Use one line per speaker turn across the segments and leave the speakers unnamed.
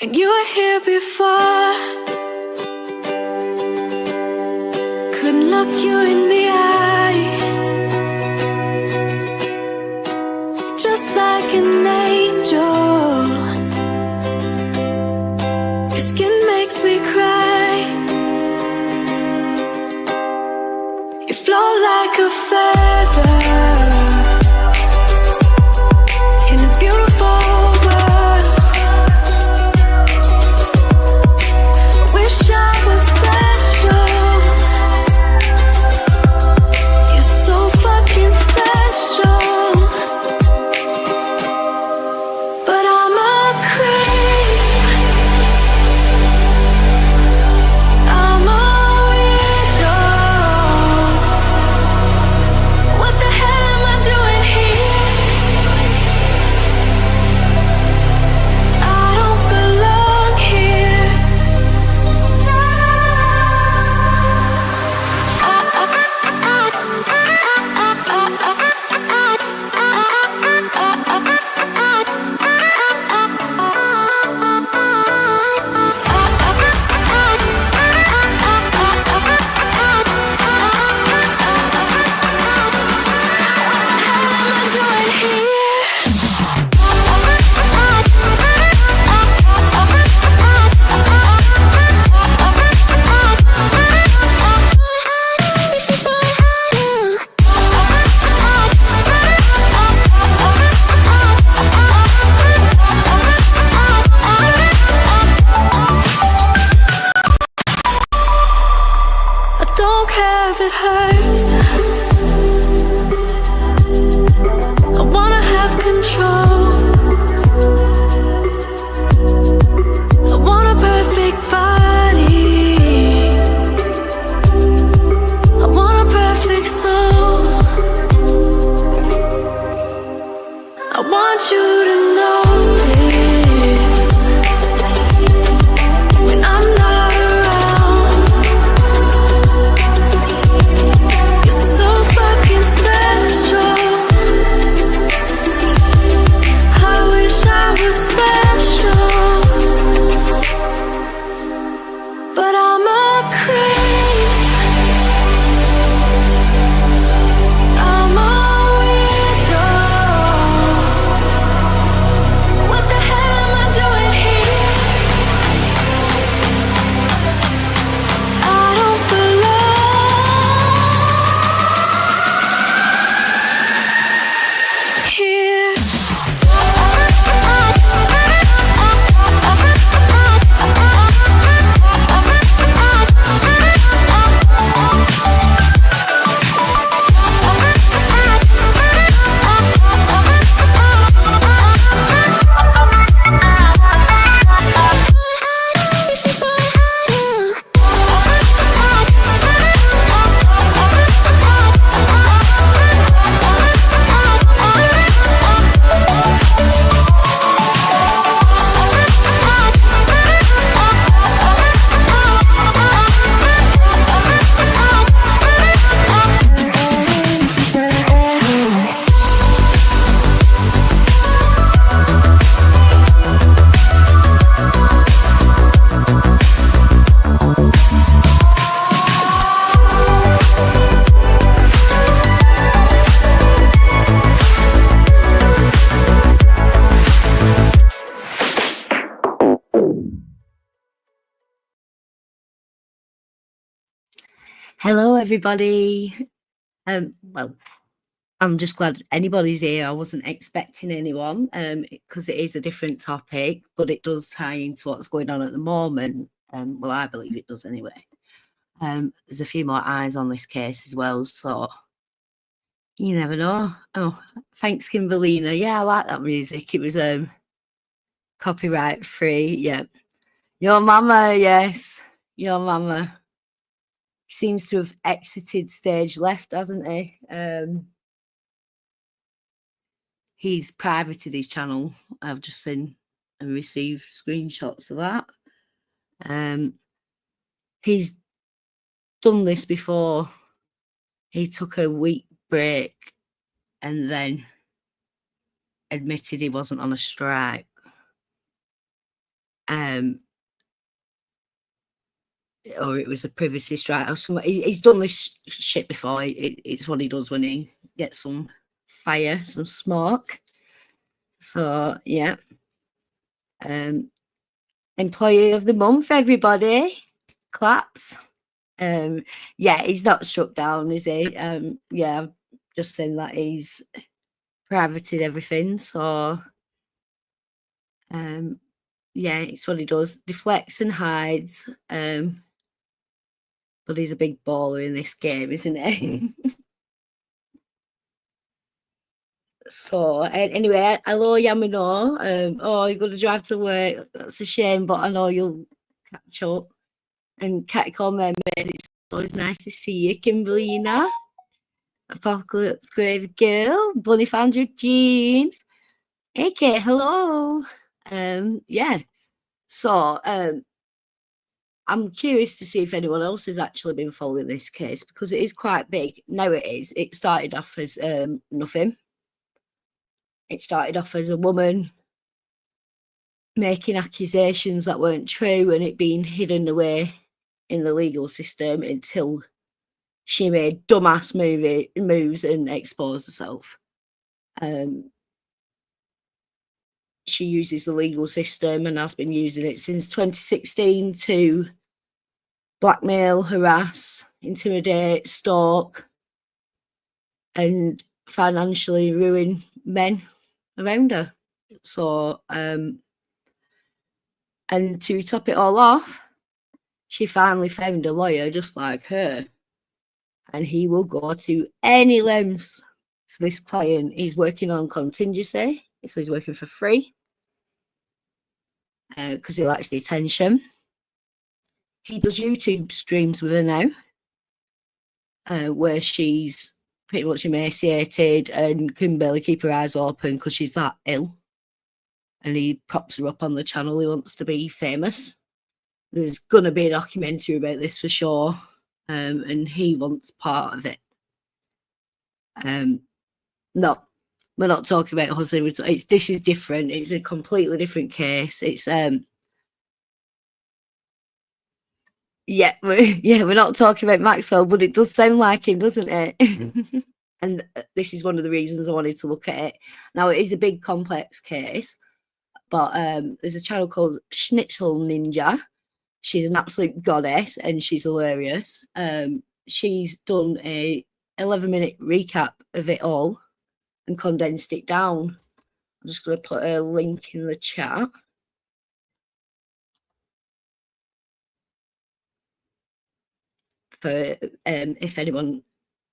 When you were here before, couldn't look you in the eye, just like an angel. Your skin makes me cry. You float like a feather in a beautiful world. Wish I was special. You're so fucking special. But I'm a creep. I'm a weirdo. What the hell am I doing here? I don't belong here. I don't care if it hurts. I wanna have control. I want a perfect body. I want a perfect soul. I want you to notice when I'm not around. You're so fucking special. I wish I was special. But I'm a creep. I'm a weirdo. What the hell am I doing here? I don't belong here.
Hello, everybody. Well, I'm just glad anybody's here. I wasn't expecting anyone because it is a different topic, but it does tie into what's going on at the moment. Well, I believe it does anyway. There's a few more eyes on this case as well, so you never know. Oh, thanks, Kimberlina. Yeah, I like that music. It was copyright free. Yeah, your mama. Yes, your mama. Seems to have exited stage left, hasn't he? He's privated his channel. I've just seen and received screenshots of that. He's done this before. He took a week break and then admitted he wasn't on a strike. or it was a privacy strike or something. He's done this shit before. It's what he does when he gets some fire, some smoke. So yeah. Employee of the month, everybody. Claps. Yeah, he's not struck down, is he? Yeah, I've just saying that he's privated everything. So yeah, it's what he does. Deflects and hides. But he's a big baller in this game, isn't he? So anyway, hello Yamino. Oh, you're gonna drive to work. That's a shame, but I know you'll catch up. And Catcall Mermaid, it's always nice to see you, Kimberlina. Apocalypse Grave Girl, Bunny Founder Jean. Hey Kate, hello. Yeah. So I'm curious to see if anyone else has actually been following this case because it is quite big. Now it is. It started off as nothing. It started off as a woman making accusations that weren't true and it being hidden away in the legal system until she made dumbass moves and exposed herself. She uses the legal system and has been using it since 2016 to blackmail, harass, intimidate, stalk, and financially ruin men around her. So, and to top it all off, she finally found a lawyer just like her, and he will go to any lengths for this client. He's working on contingency, so he's working for free because he likes the attention. He does YouTube streams with her now, where she's pretty much emaciated and can barely keep her eyes open because she's that ill. And he props her up on the channel. He wants to be famous. There's going to be a documentary about this for sure. And he wants part of it. No, we're not talking about Jose. This is different. It's a completely different case. It's yeah, we're not talking about Maxwell, but it does sound like him, doesn't it? And this is one of the reasons I wanted to look at it. Now it is a big complex case, but there's a channel called Schnitzel Ninja. She's an absolute goddess and she's hilarious. She's done a 11-minute recap of it all and condensed it down. I'm just going to put a link in the chat. For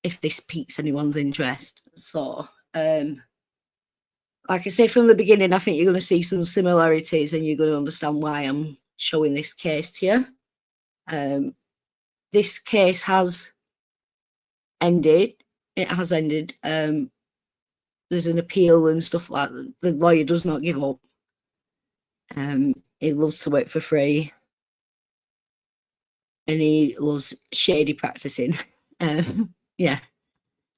if this piques anyone's interest. So like I say from the beginning, I think you're going to see some similarities and you're going to understand why I'm showing this case to you. This case has ended. It has ended. There's an appeal and stuff like that. The lawyer does not give up. He loves to work for free. And he loves shady practicing. Yeah.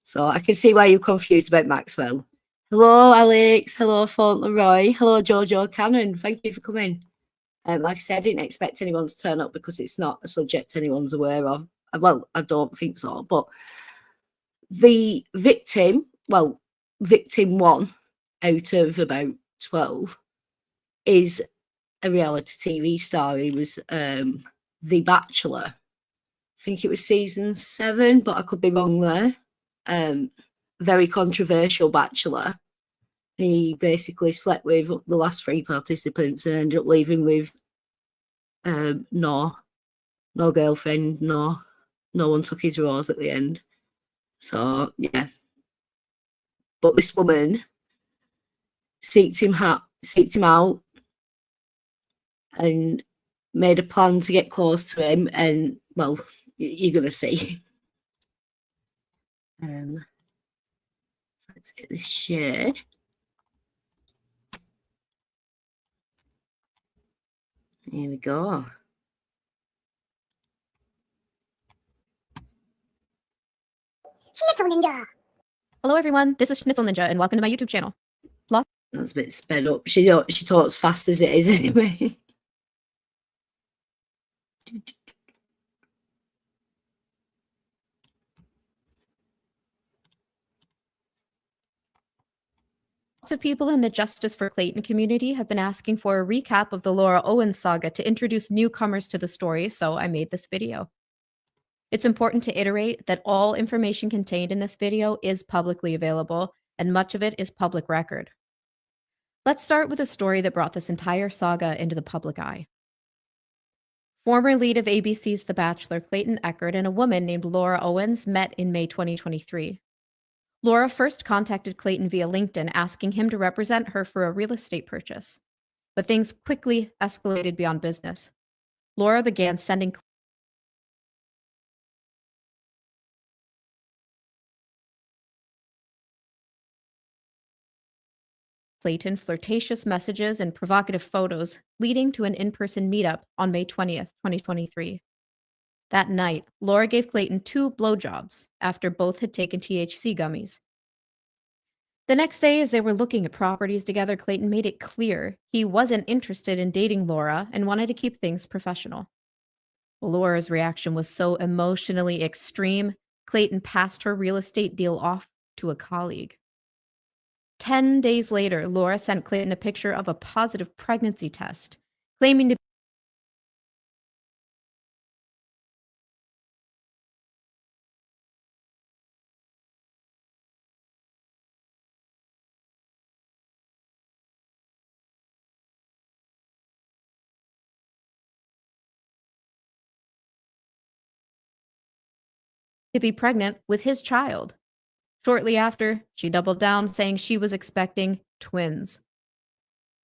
So I can see why you're confused about Maxwell. Hello, Alex. Hello, Fauntleroy. Hello, Jojo Cannon. Thank you for coming. Like I said, I didn't expect anyone to turn up because it's not a subject anyone's aware of. Well, I don't think so. But the victim, victim 1 out of about 12 is a reality TV star. He was The Bachelor. I think it was season 7, but I could be wrong there. Very controversial bachelor. He basically slept with the last 3 participants and ended up leaving with no girlfriend, no one took his rose at the end. So yeah. But this woman seeked him out and made a plan to get close to him, and well, you're gonna see. Let's get this shade. Here we go.
Schnitzel Ninja. Hello everyone, this is Schnitzel Ninja and welcome to my YouTube channel.
That's a bit sped up. She talks fast as it is anyway.
Lots of people in the Justice for Clayton community have been asking for a recap of the Laura Owens saga to introduce newcomers to the story, so I made this video. It's important to iterate that all information contained in this video is publicly available, and much of it is public record. Let's start with a story that brought this entire saga into the public eye. Former lead of ABC's The Bachelor, Clayton Echard, and a woman named Laura Owens met in May 2023. Laura first contacted Clayton via LinkedIn asking him to represent her for a real estate purchase. But things quickly escalated beyond business. Laura began sending Clayton flirtatious messages and provocative photos, leading to an in-person meetup on May 20th, 2023. That night, Laura gave Clayton 2 blowjobs after both had taken THC gummies. The next day, as they were looking at properties together, Clayton made it clear he wasn't interested in dating Laura and wanted to keep things professional. Laura's reaction was so emotionally extreme, Clayton passed her real estate deal off to a colleague. 10 days later, Laura sent Clayton a picture of a positive pregnancy test, claiming to be pregnant with his child. Shortly after, she doubled down, saying she was expecting twins.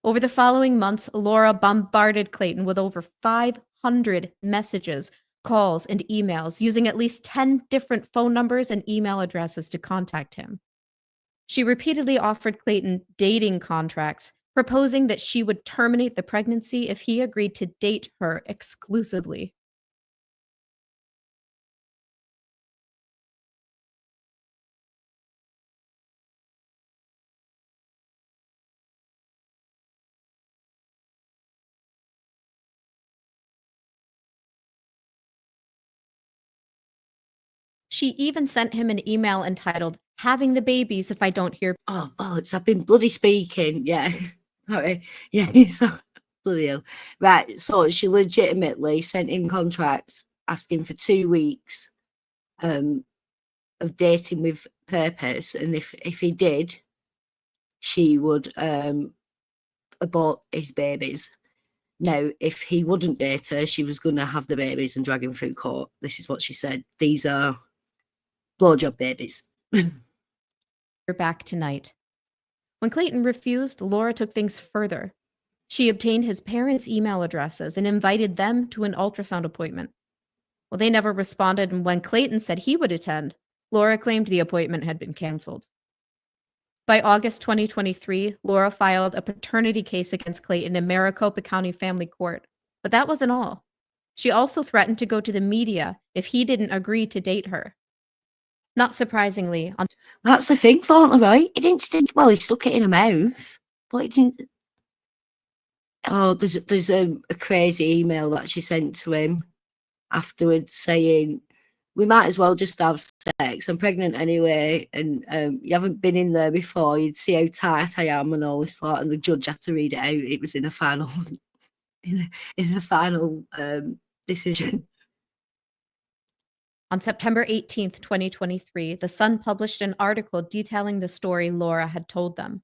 Over the following months, Laura bombarded Clayton with over 500 messages, calls, and emails, using at least 10 different phone numbers and email addresses to contact him. She repeatedly offered Clayton dating contracts, proposing that she would terminate the pregnancy if he agreed to date her exclusively. She even sent him an email entitled, "Having the babies if I don't hear."
Oh, bollocks, I've been bloody speaking. Yeah. Sorry. Yeah, so bloody hell. Right, so she legitimately sent him contracts asking for 2 weeks of dating with purpose, and if he did, she would abort his babies. Now, if he wouldn't date her, she was going to have the babies and drag him through court. This is what she said. These are blowjob babies.
You're back tonight. When Clayton refused, Laura took things further. She obtained his parents' email addresses and invited them to an ultrasound appointment. Well, they never responded, and when Clayton said he would attend, Laura claimed the appointment had been canceled. By August 2023, Laura filed a paternity case against Clayton in Maricopa County Family Court. But that wasn't all. She also threatened to go to the media if he didn't agree to date her. Not surprisingly, on
That's the thing, Fauntleroy, right? He didn't stick, well, he stuck it in her mouth, but he didn't. Oh, there's a crazy email that she sent to him afterwards saying, we might as well just have sex. I'm pregnant anyway, and you haven't been in there before. You'd see how tight I am and all this lot. And the judge had to read it out. It was in a final, in a final decision.
On September 18th, 2023, The Sun published an article detailing the story Laura had told them.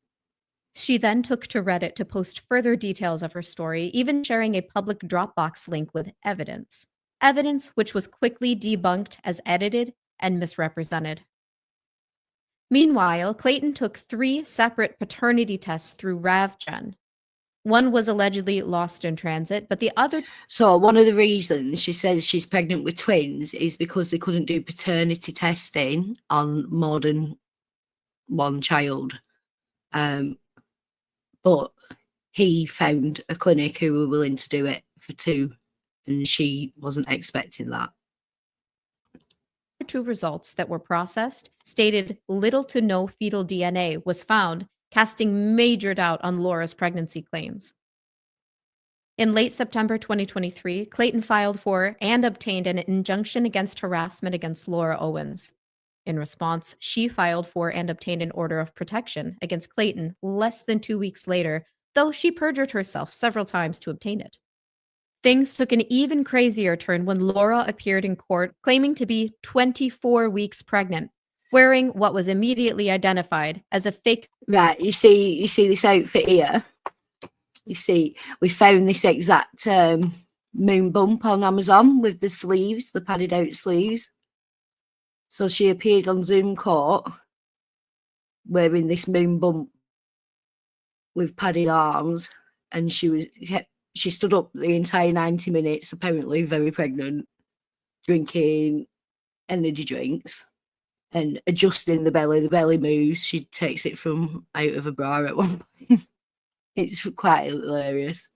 She then took to Reddit to post further details of her story, even sharing a public Dropbox link with evidence. Evidence which was quickly debunked as edited and misrepresented. Meanwhile, Clayton took 3 separate paternity tests through RavGen. One was allegedly lost in transit, but the other...
So one of the reasons she says she's pregnant with twins is because they couldn't do paternity testing on more than one child. But he found a clinic who were willing to do it for 2, and she wasn't expecting that.
2 results that were processed stated little to no fetal DNA was found, casting major doubt on Laura's pregnancy claims. In late September 2023, Clayton filed for and obtained an injunction against harassment against Laura Owens. In response, she filed for and obtained an order of protection against Clayton less than 2 weeks later, though she perjured herself several times to obtain it. Things took an even crazier turn when Laura appeared in court claiming to be 24 weeks pregnant, wearing what was immediately identified as a fake.
Right, you see this outfit here. You see, we found this exact moon bump on Amazon with the sleeves, the padded out sleeves. So she appeared on Zoom court wearing this moon bump with padded arms, and she stood up the entire 90 minutes, apparently very pregnant, drinking energy drinks and adjusting the belly. The belly moves. She takes it from out of a bra at one point. It's quite hilarious.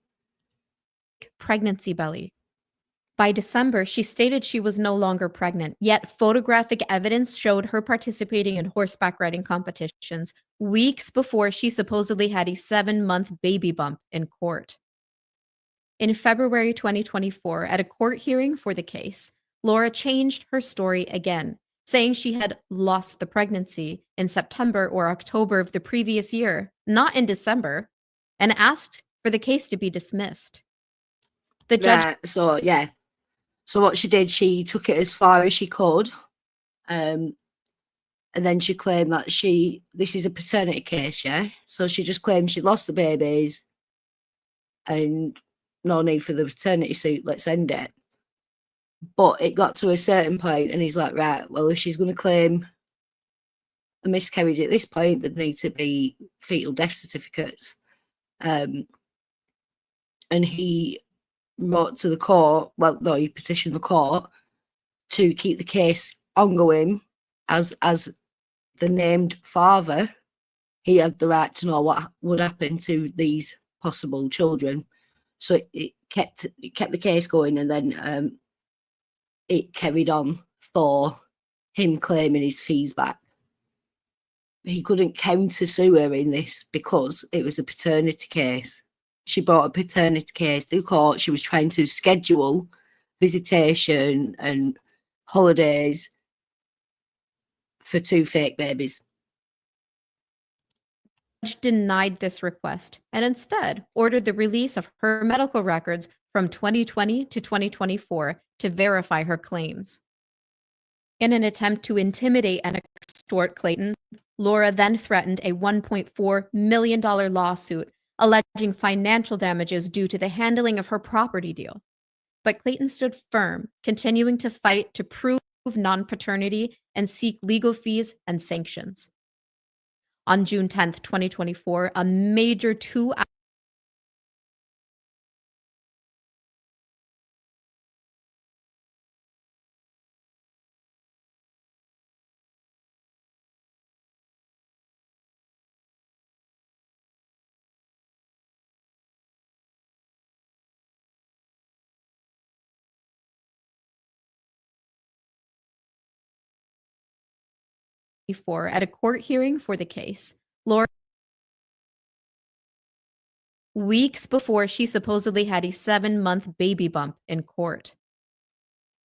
Pregnancy belly. By December, she stated she was no longer pregnant, yet photographic evidence showed her participating in horseback riding competitions weeks before she supposedly had a 7-month baby bump in court. In February 2024, at a court hearing for the case, Laura changed her story again, saying she had lost the pregnancy in September or October of the previous year, not in December, and asked for the case to be dismissed. The judge.
Right, so what she did, she took it as far as she could, and then she claimed that this is a paternity case, yeah? So she just claimed she lost the babies and no need for the paternity suit, let's end it. But it got to a certain point and he's like, right, well, if she's going to claim a miscarriage at this point, there need to be fetal death certificates. And he wrote to the court, he petitioned the court to keep the case ongoing as the named father. He had the right to know what would happen to these possible children. So it kept the case going, and then it carried on for him claiming his fees back. He couldn't counter sue her in this because it was a paternity case. She brought a paternity case to court. She was trying to schedule visitation and holidays for 2 fake babies.
Denied this request and instead ordered the release of her medical records from 2020 to 2024 to verify her claims. In an attempt to intimidate and extort Clayton, Laura then threatened a $1.4 million lawsuit alleging financial damages due to the handling of her property deal. But Clayton stood firm, continuing to fight to prove non-paternity and seek legal fees and sanctions. On June 10th, 2024, a major 2-hour at a court hearing for the case, Laura, weeks before she supposedly had a 7-month baby bump in court.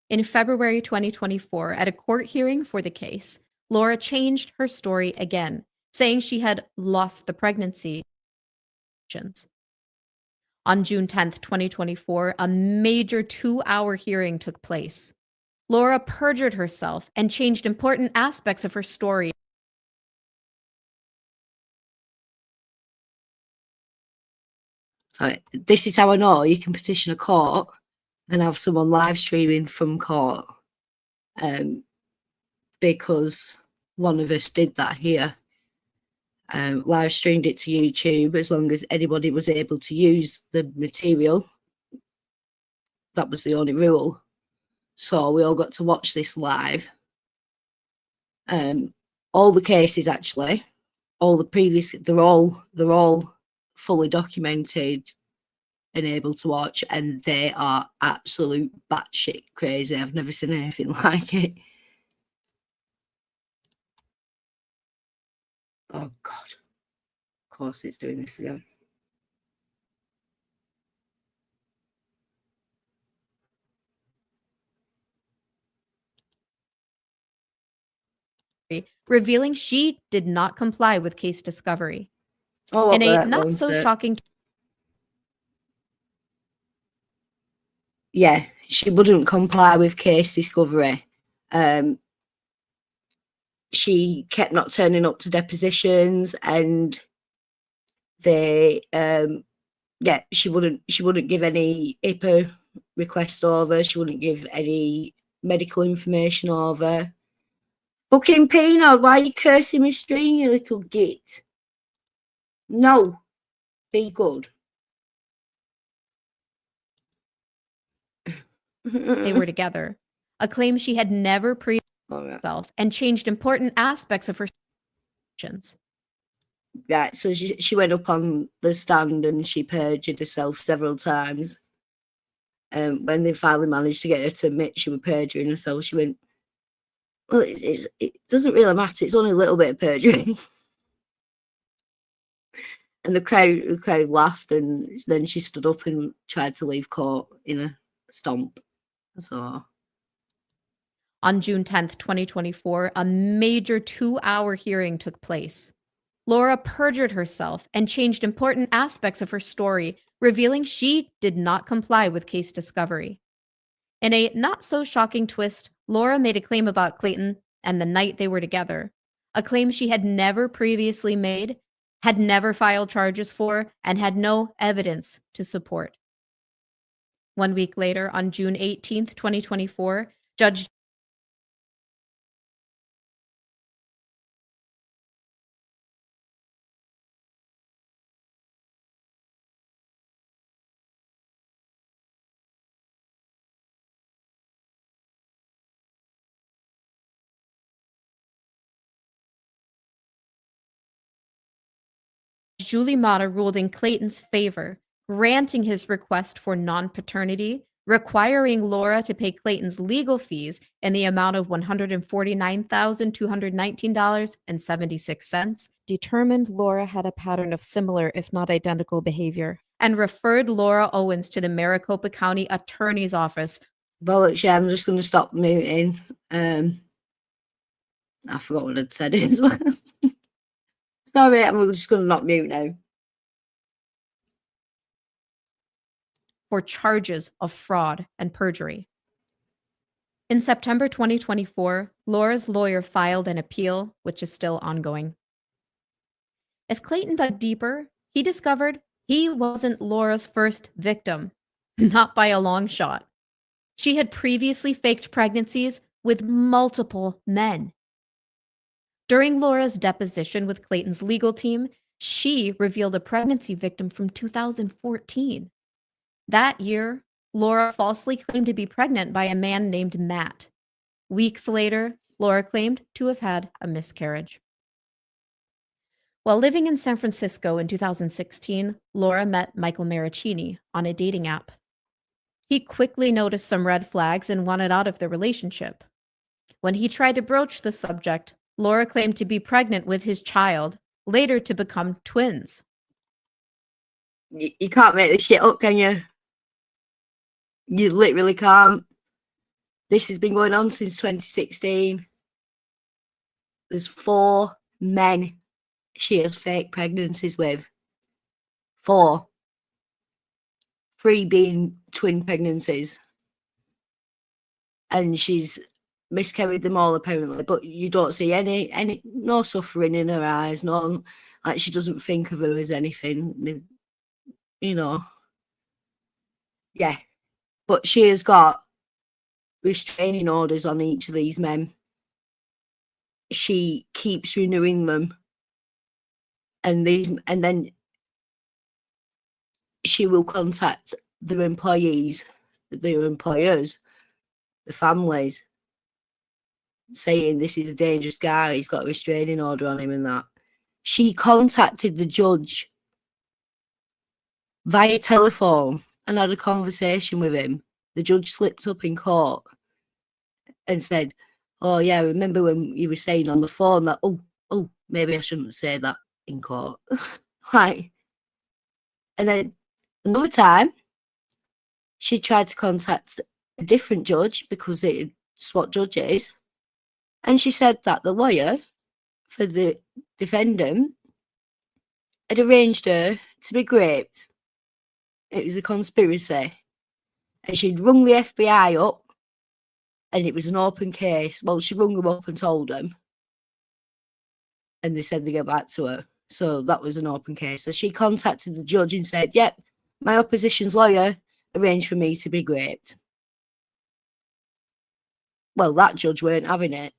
In February 2024, at a court hearing for the case, Laura changed her story again, saying she had lost the pregnancy. On June 10th, 2024, a major 2-hour hearing took place. Laura perjured herself and changed important aspects of her story.
So this is how I know you can petition a court and have someone live streaming from court, because one of us did that here. Live streamed it to YouTube. As long as anybody was able to use the material, that was the only rule. So we all got to watch this live. All the cases, actually, all the previous, they're all fully documented and able to watch, and they are absolute batshit crazy. I've never seen anything like it. Oh God. Of course it's doing this again.
revealing she did not comply with case discovery.
Oh,
In a
that
not
one's
so
it.
shocking
Yeah, she wouldn't comply with case discovery. She kept not turning up to depositions, and they yeah, she wouldn't give any HIPAA request over. She wouldn't give any medical information over. Fucking Peanut, why are you cursing me stream, you little git? No, be good.
they were together, a claim she had never pre
All right.
herself and changed important aspects of her actions.
Right, so she went up on the stand and she perjured herself several times. When they finally managed to get her to admit she was perjuring herself, she went, well, it doesn't really matter. It's only a little bit of perjury. And the crowd laughed, and then she stood up and tried to leave court in a stomp. So
On June 10th, 2024, a major 2-hour hearing took place. Laura perjured herself and changed important aspects of her story, revealing she did not comply with case discovery. In a not so shocking twist, Laura made a claim about Clayton and the night they were together, a claim she had never previously made, had never filed charges for, and had no evidence to support. 1 week later, on June 18th, 2024, Judge Julie Mata ruled in Clayton's favor, granting his request for non-paternity, requiring Laura to pay Clayton's legal fees in the amount of $149,219.76, determined Laura had a pattern of similar, if not identical, behavior, and referred Laura Owens to the Maricopa County Attorney's Office.
bollocks, yeah, I'm just going to stop muting. I forgot what I'd said as well. Sorry, I'm just going to not mute now.
For charges of fraud and perjury. In September 2024, Laura's lawyer filed an appeal, which is still ongoing. As Clayton dug deeper, he discovered he wasn't Laura's first victim, not by a long shot. She had previously faked pregnancies with multiple men. During Laura's deposition with Clayton's legal team, she revealed a pregnancy victim from 2014. That year, Laura falsely claimed to be pregnant by a man named Matt. Weeks later, Laura claimed to have had a miscarriage. While living in San Francisco in 2016, Laura met Michael Maricini on a dating app. He quickly noticed some red flags and wanted out of the relationship. When he tried to broach the subject, Laura claimed to be pregnant with his child, later to become twins.
You can't make this shit up, can you? You literally can't. This has been going on since 2016. There's 4 men she has fake pregnancies with. 4. 3 being twin pregnancies. And she's miscarried them all, apparently, but you don't see any no suffering in her eyes, no, like she doesn't think of her as anything, you know. Yeah, but she has got restraining orders on each of these men. She keeps renewing them, and then she will contact their employees, their employers, the families, saying this is a dangerous guy, he's got a restraining order on him and that. She contacted the judge via telephone and had a conversation with him. The judge slipped up in court and said, oh yeah, remember when you were saying on the phone that, oh, maybe I shouldn't say that in court. Right. And then another time, she tried to contact a different judge because it's what judge it is. And she said that the lawyer for the defendant had arranged her to be raped. It was a conspiracy. And she'd rung the FBI up, and it was an open case. Well, she rung them up and told them, and they said they'd get back to her. So that was an open case. So she contacted the judge and said, yep, my opposition's lawyer arranged for me to be raped. Well, that judge weren't having it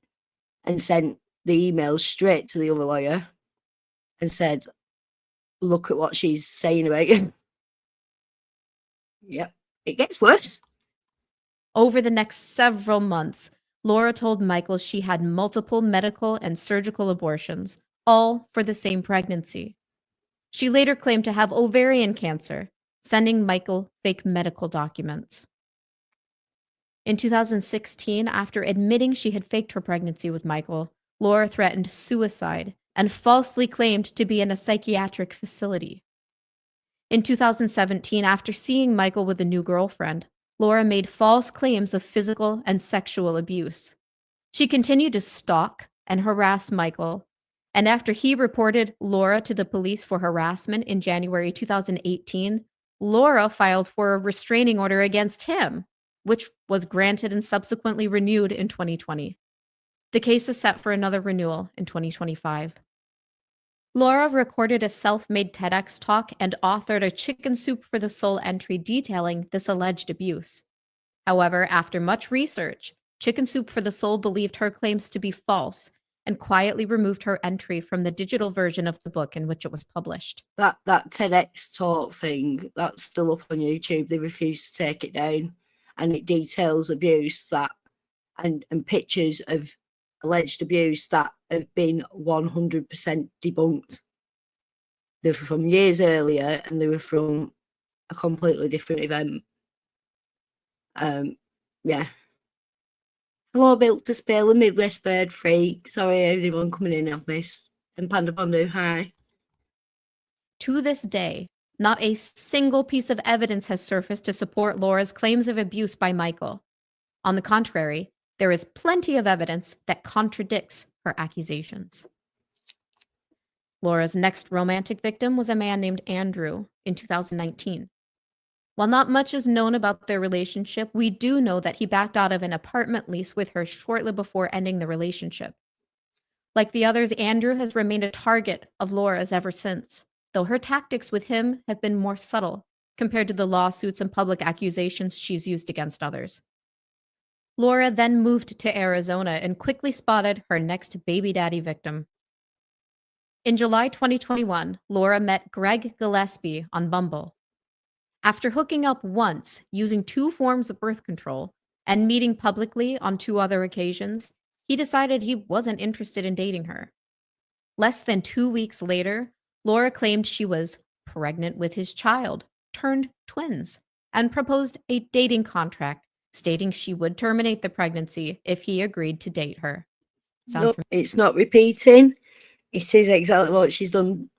and sent the emails straight to the other lawyer and said, look at what she's saying about you. Yep, it gets worse.
Over the next several months, Laura told Michael she had multiple medical and surgical abortions, all for the same pregnancy. She later claimed to have ovarian cancer, sending Michael fake medical documents. In 2016, after admitting she had faked her pregnancy with Michael, Laura threatened suicide and falsely claimed to be in a psychiatric facility. In 2017, after seeing Michael with a new girlfriend, Laura made false claims of physical and sexual abuse. She continued to stalk and harass Michael, and after he reported Laura to the police for harassment in January 2018, Laura filed for a restraining order against him, which was granted and subsequently renewed in 2020. The case is set for another renewal in 2025. Laura recorded a self-made TEDx talk and authored a Chicken Soup for the Soul entry detailing this alleged abuse. However, after much research, Chicken Soup for the Soul believed her claims to be false and quietly removed her entry from the digital version of the book in which it was published.
That TEDx talk thing, that's still up on YouTube. They refuse to take it down. And it details abuse that and pictures of alleged abuse that have been 100% debunked. They were from years earlier and they were from a completely different event. Yeah. Hello, built to spill a Midwest bird freak. Sorry, everyone coming in, I've missed. And Panda Pondu, hi.
To this day, not a single piece of evidence has surfaced to support Laura's claims of abuse by Michael. On the contrary, there is plenty of evidence that contradicts her accusations. Laura's next romantic victim was a man named Andrew in 2019. While not much is known about their relationship, we do know that he backed out of an apartment lease with her shortly before ending the relationship. Like the others, Andrew has remained a target of Laura's ever since, though her tactics with him have been more subtle compared to the lawsuits and public accusations she's used against others. Laura then moved to Arizona and quickly spotted her next baby daddy victim. In July 2021, Laura met Greg Gillespie on Bumble. After hooking up once using 2 forms of birth control and meeting publicly on 2 other occasions, he decided he wasn't interested in dating her. Less than 2 weeks later, Laura claimed she was pregnant with his child, turned twins, and proposed a dating contract stating she would terminate the pregnancy if he agreed to date her.
Nope, it's not repeating. It is exactly what she's done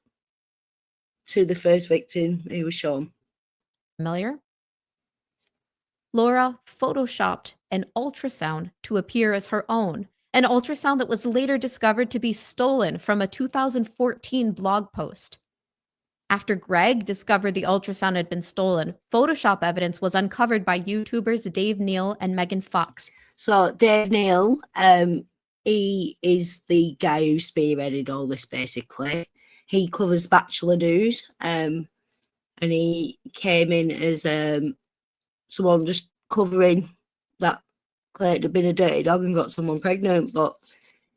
to the first victim who was shown.
Familiar? Laura photoshopped an ultrasound to appear as her own, an ultrasound that was later discovered to be stolen from a 2014 blog post. After Greg discovered the ultrasound had been stolen, Photoshop evidence was uncovered by YouTubers Dave Neal and Megan Fox.
So Dave Neal, he is the guy who spearheaded all this, basically. He covers Bachelor News, and he came in as someone just covering that Clayton had been a dirty dog and got someone pregnant, but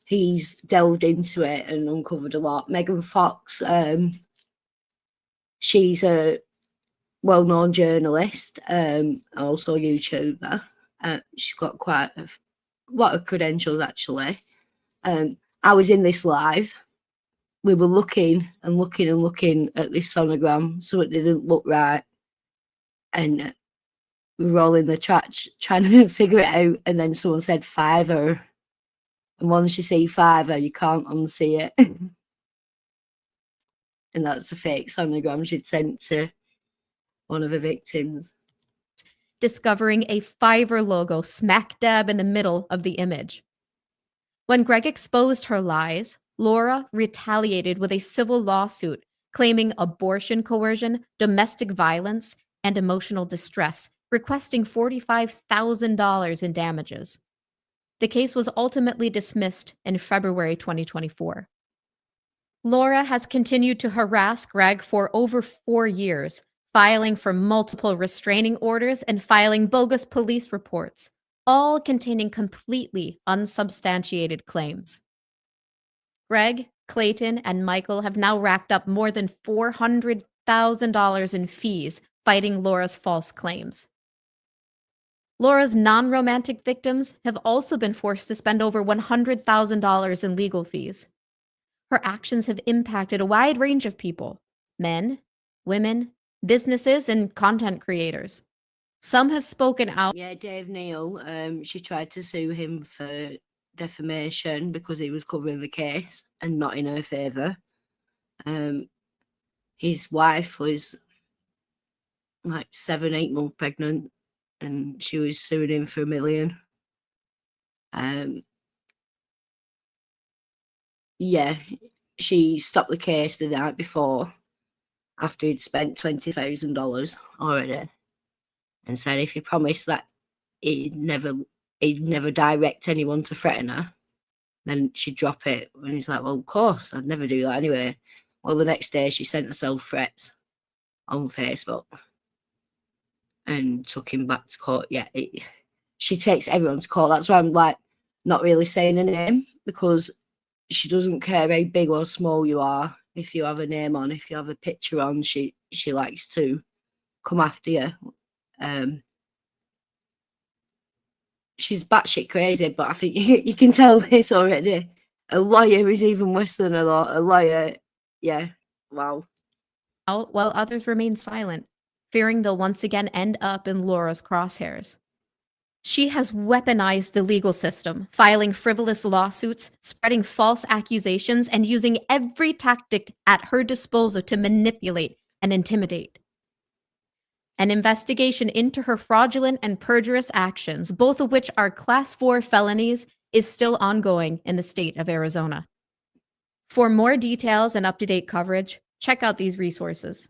he's delved into it and uncovered a lot. Megan Fox, she's a well-known journalist, also a YouTuber. She's got quite a lot of credentials, actually. I was in this live. We were looking and looking and looking at this sonogram, so it didn't look right. And we were all in the chat trying to figure it out, and then someone said Fiverr. And once you see Fiverr, you can't unsee it. And that's a fake sonogram she'd sent to one of the victims.
Discovering a Fiverr logo smack dab in the middle of the image. When Greg exposed her lies, Laura retaliated with a civil lawsuit claiming abortion coercion, domestic violence, and emotional distress, requesting $45,000 in damages. The case was ultimately dismissed in February 2024. Laura has continued to harass Greg for over 4 years, filing for multiple restraining orders and filing bogus police reports, all containing completely unsubstantiated claims. Greg, Clayton, and Michael have now racked up more than $400,000 in fees fighting Laura's false claims. Laura's non-romantic victims have also been forced to spend over $100,000 in legal fees. Her actions have impacted a wide range of people: men, women, businesses, and content creators. Some have spoken out.
Yeah, Dave Neal, she tried to sue him for defamation because he was covering the case and not in her favour. His wife was like 7-8 months pregnant and she was suing him for $1 million. Yeah, she stopped the case the night before after he'd spent $20,000 already and said if he promised that he'd never direct anyone to threaten her, then she'd drop it. And he's like, well, of course, I'd never do that anyway. Well, the next day she sent herself threats on Facebook and took him back to court. Yeah, she takes everyone to court. That's why I'm like not really saying her name, because she doesn't care how big or small you are. If you have a name on, if you have a picture on, she likes to come after you. She's batshit crazy, but I think you can tell this already. A lawyer is even worse than a lawyer. Yeah, wow.
While others remain silent, fearing they'll once again end up in Laura's crosshairs. She has weaponized the legal system, filing frivolous lawsuits, spreading false accusations, and using every tactic at her disposal to manipulate and intimidate. An investigation into her fraudulent and perjurious actions, both of which are Class 4 felonies, is still ongoing in the state of Arizona. For more details and up-to-date coverage, check out these resources.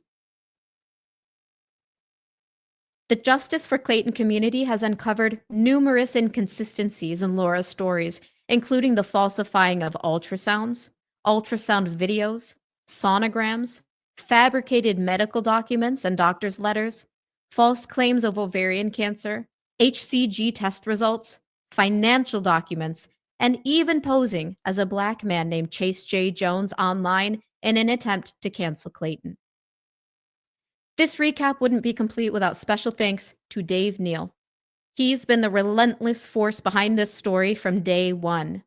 The Justice for Clayton community has uncovered numerous inconsistencies in Laura's stories, including the falsifying of ultrasounds, ultrasound videos, sonograms, fabricated medical documents and doctor's letters, false claims of ovarian cancer, HCG test results, financial documents, and even posing as a Black man named Chase J. Jones online in an attempt to cancel Clayton. This recap wouldn't be complete without special thanks to Dave Neal. He's been the relentless force behind this story from day one.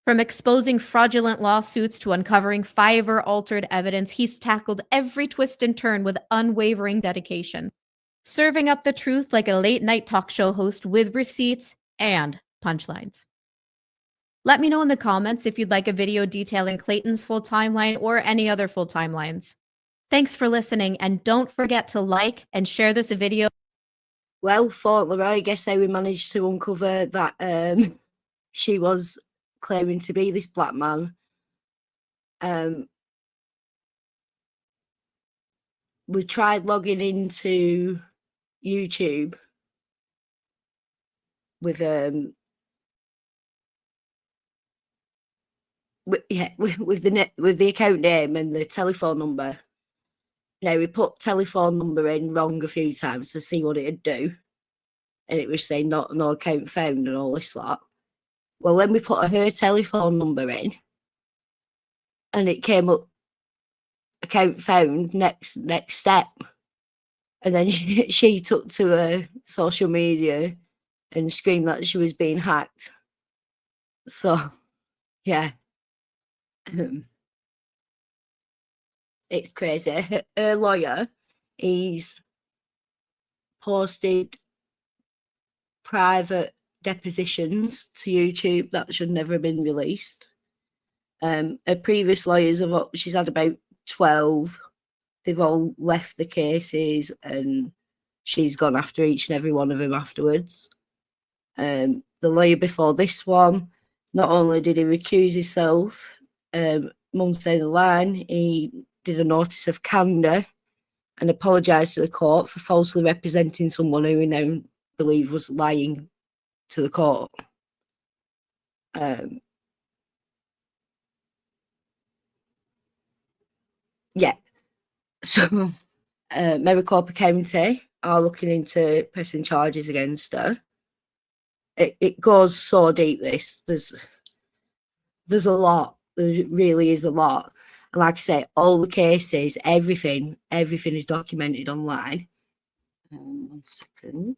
From exposing fraudulent lawsuits to uncovering Fiverr-altered evidence, he's tackled every twist and turn with unwavering dedication, serving up the truth like a late-night talk show host with receipts and punchlines. Let me know in the comments if you'd like a video detailing Clayton's full timeline or any other full timelines. Thanks for listening, and don't forget to like and share this video.
Well, fortunately, I guess how we managed to uncover that she was claiming to be this black man. We tried logging into YouTube with the account name and the telephone number. Now, we put telephone number in wrong a few times to see what it'd do, and it was saying no account found and all this lot. Well, when we put her telephone number in, and it came up account found, next step, and then she took to her social media and screamed that she was being hacked. So, yeah. It's crazy. Her lawyer, he's posted private depositions to YouTube that should never have been released. Her previous lawyers she's had about 12. They've all left the cases and she's gone after each and every one of them afterwards. The lawyer before this one, Not only did he recuse himself, months down the line, he did a notice of candour and apologised to the court for falsely representing someone who he now believed was lying to the court. Yeah. So Maricopa County are looking into pressing charges against her. It goes so deep, this. There's a lot. There really is a lot. And like I say, all the cases, everything is documented online. 1 second.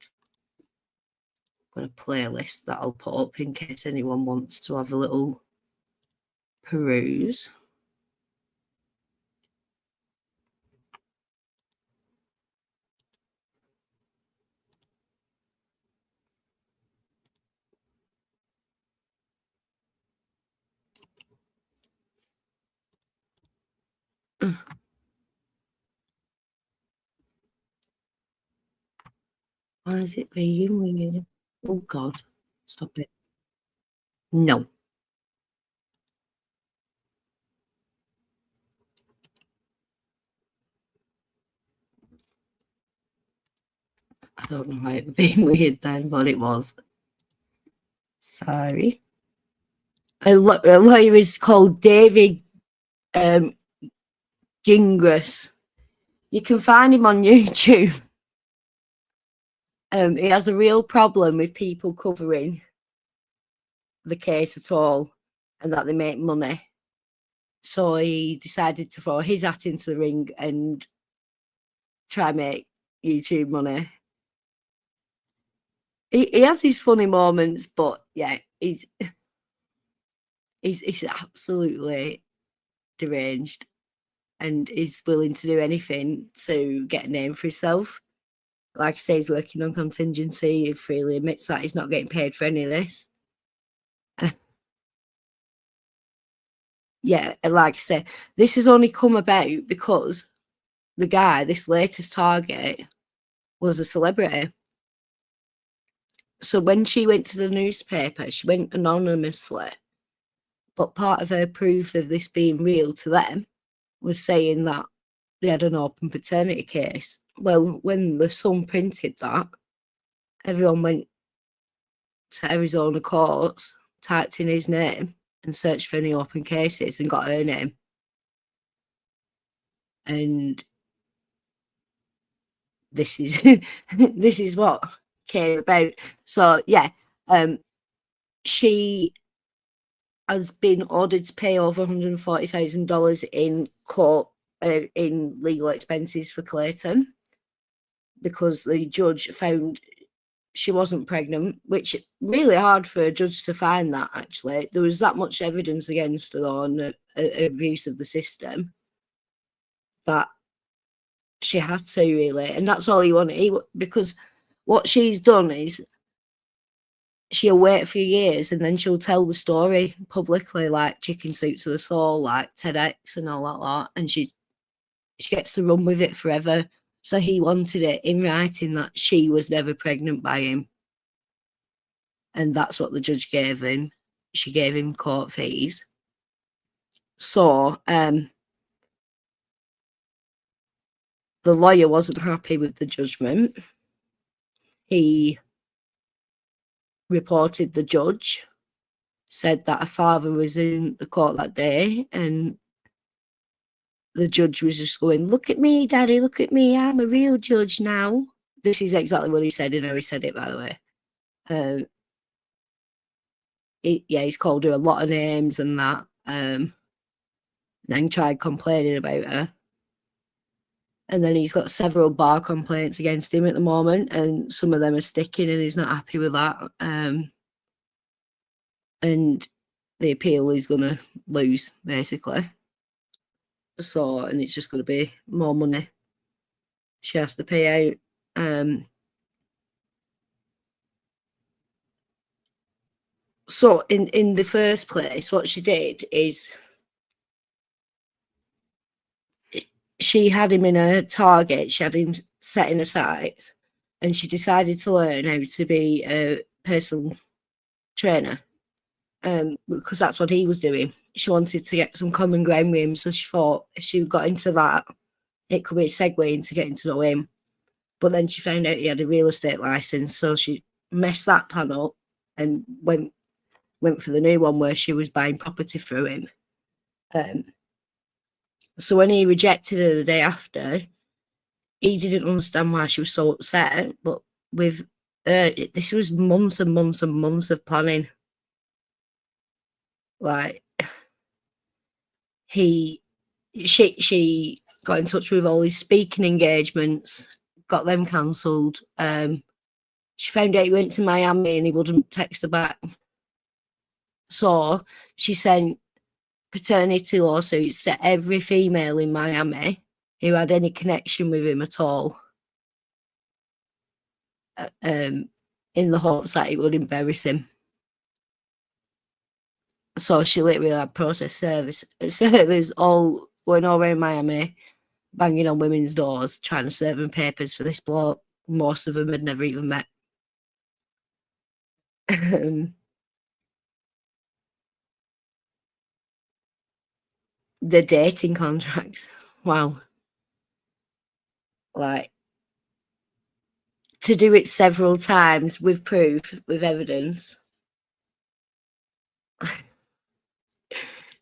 I've got a playlist that I'll put up in case anyone wants to have a little peruse. Why is it being weird? Oh God, stop it. No. I don't know why it was being weird then, but it was. Sorry. A lawyer is called David Gingras. You can find him on YouTube. He has a real problem with people covering the case at all and that they make money. So he decided to throw his hat into the ring and try and make YouTube money. He has his funny moments, but yeah, he's absolutely deranged and is willing to do anything to get a name for himself. Like I say, he's working on contingency. He freely admits that he's not getting paid for any of this. Yeah, and like I say, this has only come about because the guy, this latest target, was a celebrity. So when she went to the newspaper, she went anonymously. But part of her proof of this being real to them was saying that they had an open paternity case. Well, when the Sun printed that, everyone went to Arizona courts, typed in his name and searched for any open cases and got her name. And this is this is what came about. So yeah, she has been ordered to pay over $140,000 in court in legal expenses for Clayton because the judge found she wasn't pregnant, which really hard for a judge to find that. Actually, there was that much evidence against her on abuse of the system that she had to really, and that's all he wanted. Because what she's done is she'll wait a few years and then she'll tell the story publicly, like Chicken Soup to the Soul, like TEDx and all that, and she gets to run with it forever. So he wanted it in writing that she was never pregnant by him, and that's what the judge gave him. She gave him court fees. So the lawyer wasn't happy with the judgment. He reported the judge, said that her father was in the court that day, and the judge was just going, "Look at me, Daddy, look at me, I'm a real judge now." This is exactly what he said, and how he said it, by the way. He's called her a lot of names and that. Then tried complaining about her. And then he's got several bar complaints against him at the moment, and some of them are sticking, and he's not happy with that. And the appeal is going to lose, basically. So, and it's just going to be more money she has to pay out. So, in the first place, what she did is she had him in her target. She had him set in her sights, and she decided to learn how to be a personal trainer. because that's what he was doing. She wanted to get some common ground with him, so she thought if she got into that, it could be a segue into getting to know him. But then she found out he had a real estate license, so she messed that plan up and went for the new one where she was buying property through him. So when he rejected her the day after, he didn't understand why she was so upset. But with her, this was months and months and months of planning. Like she got in touch with all his speaking engagements, got them cancelled. She found out he went to Miami and he wouldn't text her back. So she sent paternity lawsuits to every female in Miami who had any connection with him at all, in the hopes that it would embarrass him. So she literally had process servers all going all around Miami, banging on women's doors, trying to serve them papers for this bloke. Most of them had never even met. The dating contracts. Wow. Like, to do it several times with proof, with evidence.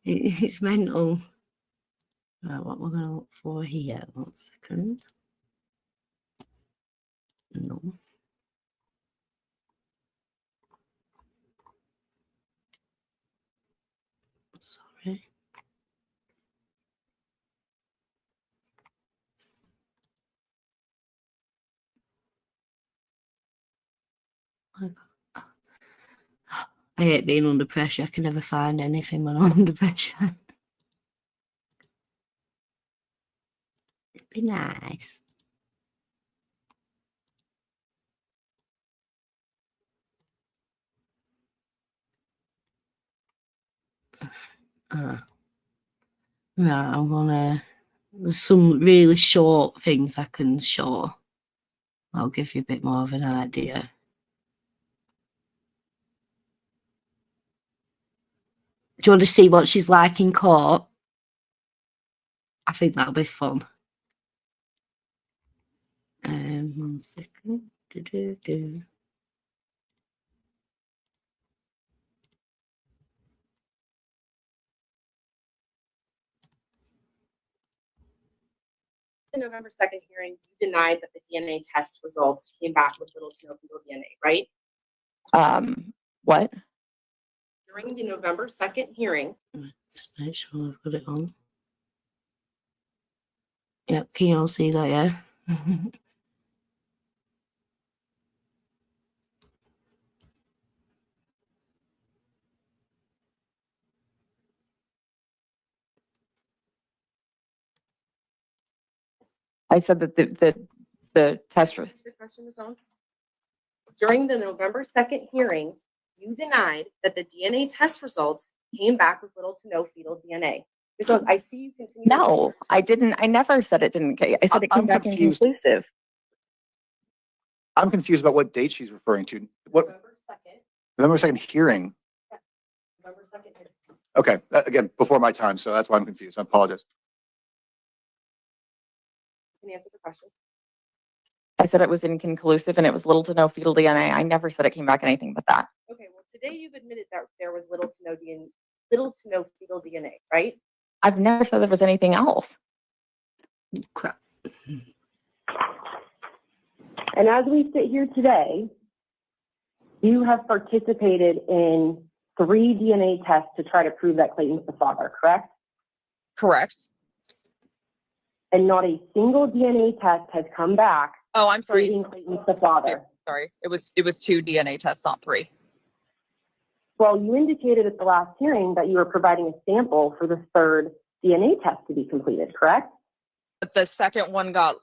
It's mental. Right, what we're going to look for here. 1 second. No. Sorry. I hate being under pressure. I can never find anything when I'm under pressure. It'd be nice. Right, I'm gonna. There's some really short things I can show. I'll give you a bit more of an idea. Do you want to see what she's like in court? I think that'll be fun. 1 second.
The November 2nd hearing, you denied that the DNA test results came back with little to no fetal DNA, right?
What?
During the November 2nd hearing,
Just make sure I've got it on. Yep, can you all see that, yeah?
I said that the test was.
the question is on. During the November 2nd hearing, you denied that the DNA test results came back with little to no fetal DNA. So I see you continue.
No, I didn't. I never said it didn't. I said it came
I'm
back
confused.
inconclusive.
I'm confused about what date she's referring to. What
November 2nd.
November 2nd hearing?
November 2nd hearing.
Okay, again, before my time, so that's why I'm confused. I apologize.
Can you answer the question?
I said it was inconclusive and it was little to no fetal DNA. I never said it came back anything but that.
Okay, well, today you've admitted that there was little to no fetal DNA, right?
I've never said there was anything else.
Crap.
And as we sit here today, you have participated in 3 DNA tests to try to prove that Clayton's the father, correct?
Correct.
And not a single DNA test has come back
Oh, I'm sorry.
proving Clayton's the father.
Sorry. It was 2 DNA tests, not 3.
Well, you indicated at the last hearing that you were providing a sample for the 3rd DNA test to be completed, correct?
But the second one got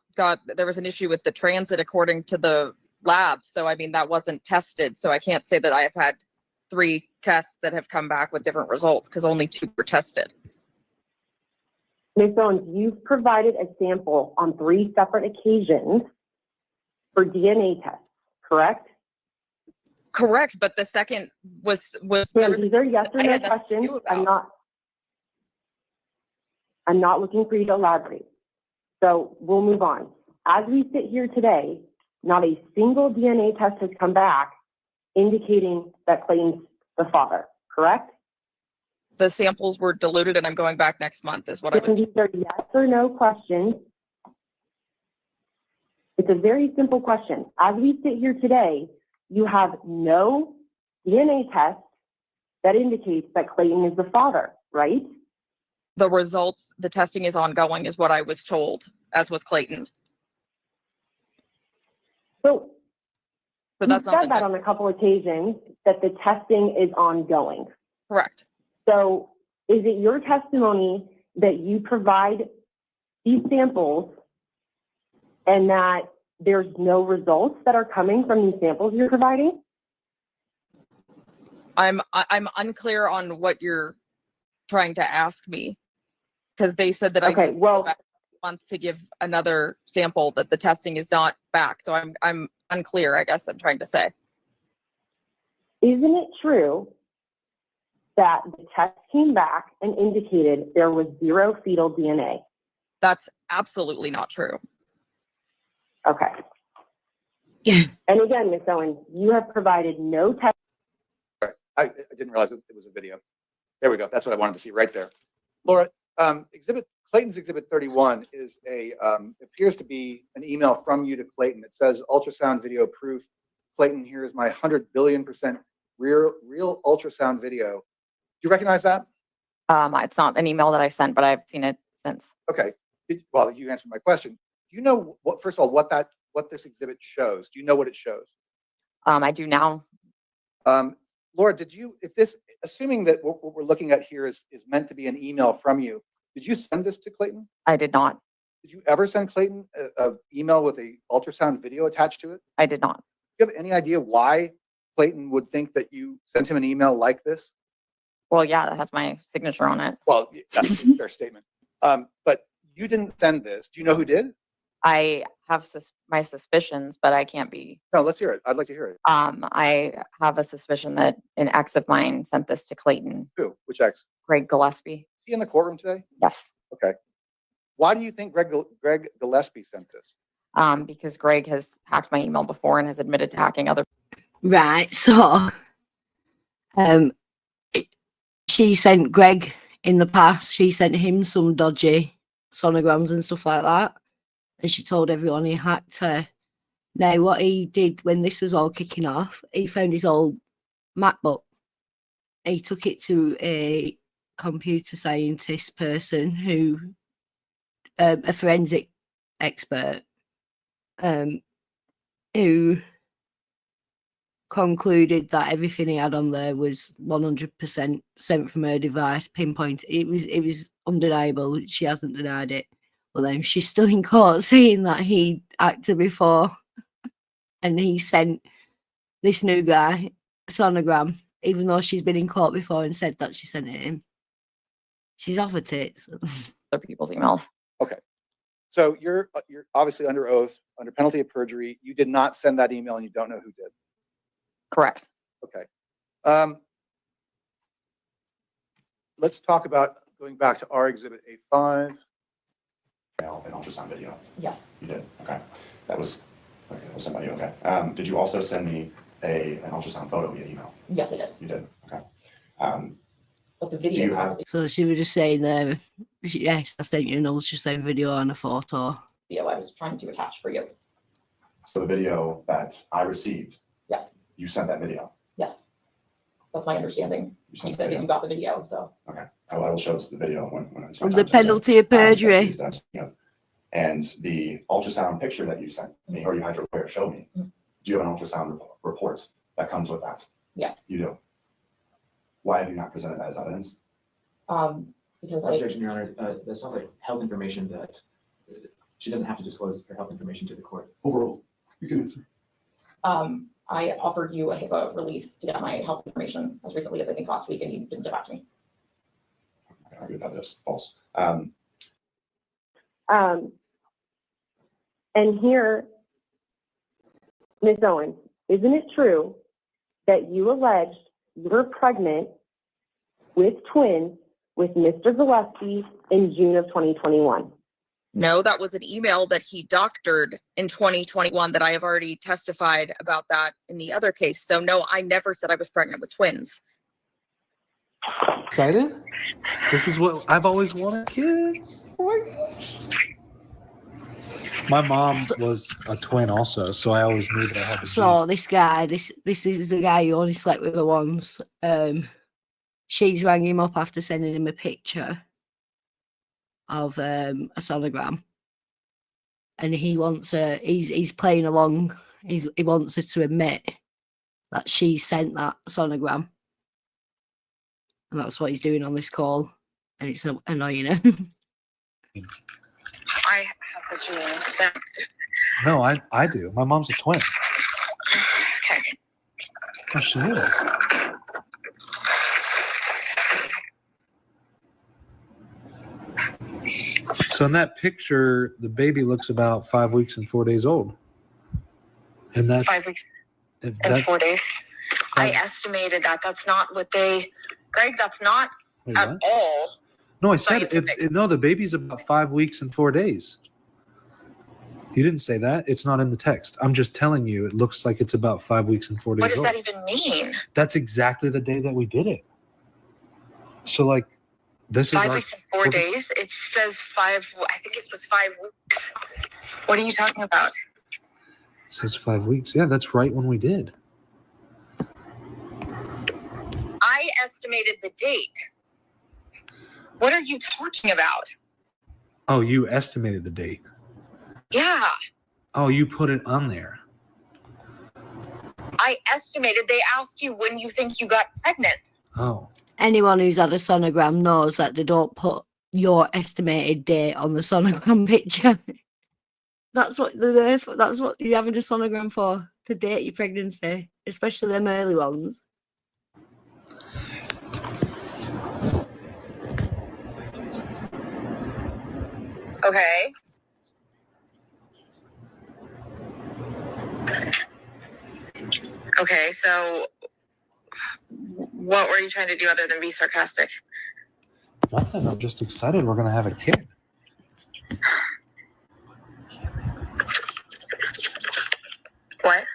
there was an issue with the transit according to the lab. So I mean that wasn't tested. So I can't say that I have had 3 tests that have come back with different results because only 2 were tested.
Ms. Owens, you've provided a sample on 3 separate occasions for DNA tests, correct?
Correct, but the second was
Ma'am, these are yes or
I
no
had nothing to
questions.
do
I'm not looking for you to elaborate. So we'll move on. As we sit here today, not a single DNA test has come back indicating that Clayton's the father, correct?
the samples were diluted, and I'm going back next month. Is what I was.
These are yes or no questions. It's a very simple question. As we sit here today, you have no DNA test that indicates that Clayton is the father, right?
The results, the testing is ongoing, is what I was told, as was Clayton.
So
So
you
that's not
said that on a couple occasions, that the testing is ongoing.
correct.
So is it your testimony that you provide these samples and that there's no results that are coming from these samples you're providing?
I'm unclear on what you're trying to ask me, because they said that I
Okay,
need to
well,
go back a month to give another sample, that the testing is not back. So I'm unclear, I guess I'm trying to say.
isn't it true that the test came back and indicated there was 0 fetal DNA?
That's absolutely not true.
Okay.
Yeah.
And again, Ms. Owen, you have provided no test.
I didn't realize it was a video. There we go. That's what I wanted to see right there. Laura, Clayton's Exhibit 31 is appears to be an email from you to Clayton. It says ultrasound video proof. Clayton, here is my 100 billion% real ultrasound video. Do you recognize that?
It's not an email that I sent, but I've seen it since.
Okay. Well, you answered my question. Do you know what, first of all, what this exhibit shows? Do you know what it shows?
I do now.
Laura, assuming that what we're looking at here is meant to be an email from you, did you send this to Clayton?
I did not.
Did you ever send Clayton an email with a ultrasound video attached to it?
I did not.
Do you have any idea why Clayton would think that you sent him an email like this?
Well, yeah, that has my signature on it.
Well, that's a fair statement. But you didn't send this. Do you know who did?
I have my suspicions, but I can't be.
No, let's hear it. I'd like to hear it.
I have a suspicion that an ex of mine sent this to Clayton.
Who? Which ex?
Greg Gillespie.
Is he in the courtroom today?
Yes.
Okay. Why do you think Greg Gillespie sent this?
Because Greg has hacked my email before and has admitted to hacking other.
Right. So, she sent Greg in the past. She sent him some dodgy sonograms and stuff like that, and she told everyone he hacked her. Now, what he did when this was all kicking off, he found his old MacBook. He took it to a computer scientist person who, a forensic expert, who concluded that everything he had on there was 100% sent from her device, pinpoint. It was undeniable. She hasn't denied it. But then she's still in court saying that he acted before and he sent this new guy a sonogram, even though she's been in court before and said that she sent it him. She's off her tits.
Other people's emails.
Okay. So you're obviously under oath, under penalty of perjury. You did not send that email and you don't know who did.
Correct.
Okay. Let's talk about going back to our exhibit A5.
An ultrasound video.
Yes.
You did. Okay. That was sent by you. Okay. Did you also send me an ultrasound photo via email?
Yes, I did.
You did. Okay.
But the
Do
video.
you have
So she was just saying there, yes, I sent you an ultrasound video and a photo.
video I was trying to attach for you?
so the video that I received?
Yes.
You sent that video.
Yes. That's my understanding.
You sent the video.
got the video, so.
Okay. I will show us the video when it's my
The
time to
penalty of
that she
perjury.
is done. Yeah. And the ultrasound picture that you sent me, or you had your lawyer show me,
Mhm.
do you have an ultrasound report that comes with that?
Yes.
You do. Why have you not presented that as evidence?
Because
Objection, Your Honor. That sounds like health information that she doesn't have to disclose her health information to the court.
Overall, you can answer.
I offered you a HIPAA release to get my health information as recently as I think last week, and you didn't get back to me.
I can argue that that's false.
And here, Ms. Owens, isn't it true that you alleged you were pregnant with twins with Mr. Gillespie in June of 2021?
No, that was an email that he doctored in 2021 that I have already testified about that in the other case. So no, I never said I was pregnant with twins.
Excited? This is what I've always wanted, kids. Oh my gosh. My mom was a twin also, so I always knew that I had to
So this guy, this is the guy who only slept with her once. She's rang him up after sending him a picture of a sonogram, and he wants her. He's playing along. He wants her to admit that she sent that sonogram, and that's what he's doing on this call, and it's annoying her.
I have the gene.
No, I do. My mom's a twin.
Okay.
Oh, she is. So in that picture, the baby looks about 5 weeks and 4 days old. And that's
5 weeks
and
and 4 days. I estimated that. That's not what Greg, that's not
Wait,
at
what?
all.
No, I said
scientific.
no, the baby's about 5 weeks and 4 days. You didn't say that. It's not in the text. I'm just telling you, it looks like it's about 5 weeks and 4 days
What does
old.
that even mean?
That's exactly the day that we did it. So like, this
5
is
weeks and 4 days? It says 5, I think it was 5 weeks. What are you talking about?
It says 5 weeks. Yeah, that's right when we did.
I estimated the date. What are you talking about?
Oh, you estimated the date.
Yeah,
Oh, you put it on there.
I estimated. They ask you when you think you got pregnant.
Oh.
Anyone who's had a sonogram knows that they don't put your estimated date on the sonogram picture. That's what they're there for. That's what you're having a sonogram for, to date your pregnancy, especially them early ones.
Okay. Okay, so what were you trying to do other than be sarcastic?
Nothing. I'm just excited we're going to have a kid.
What?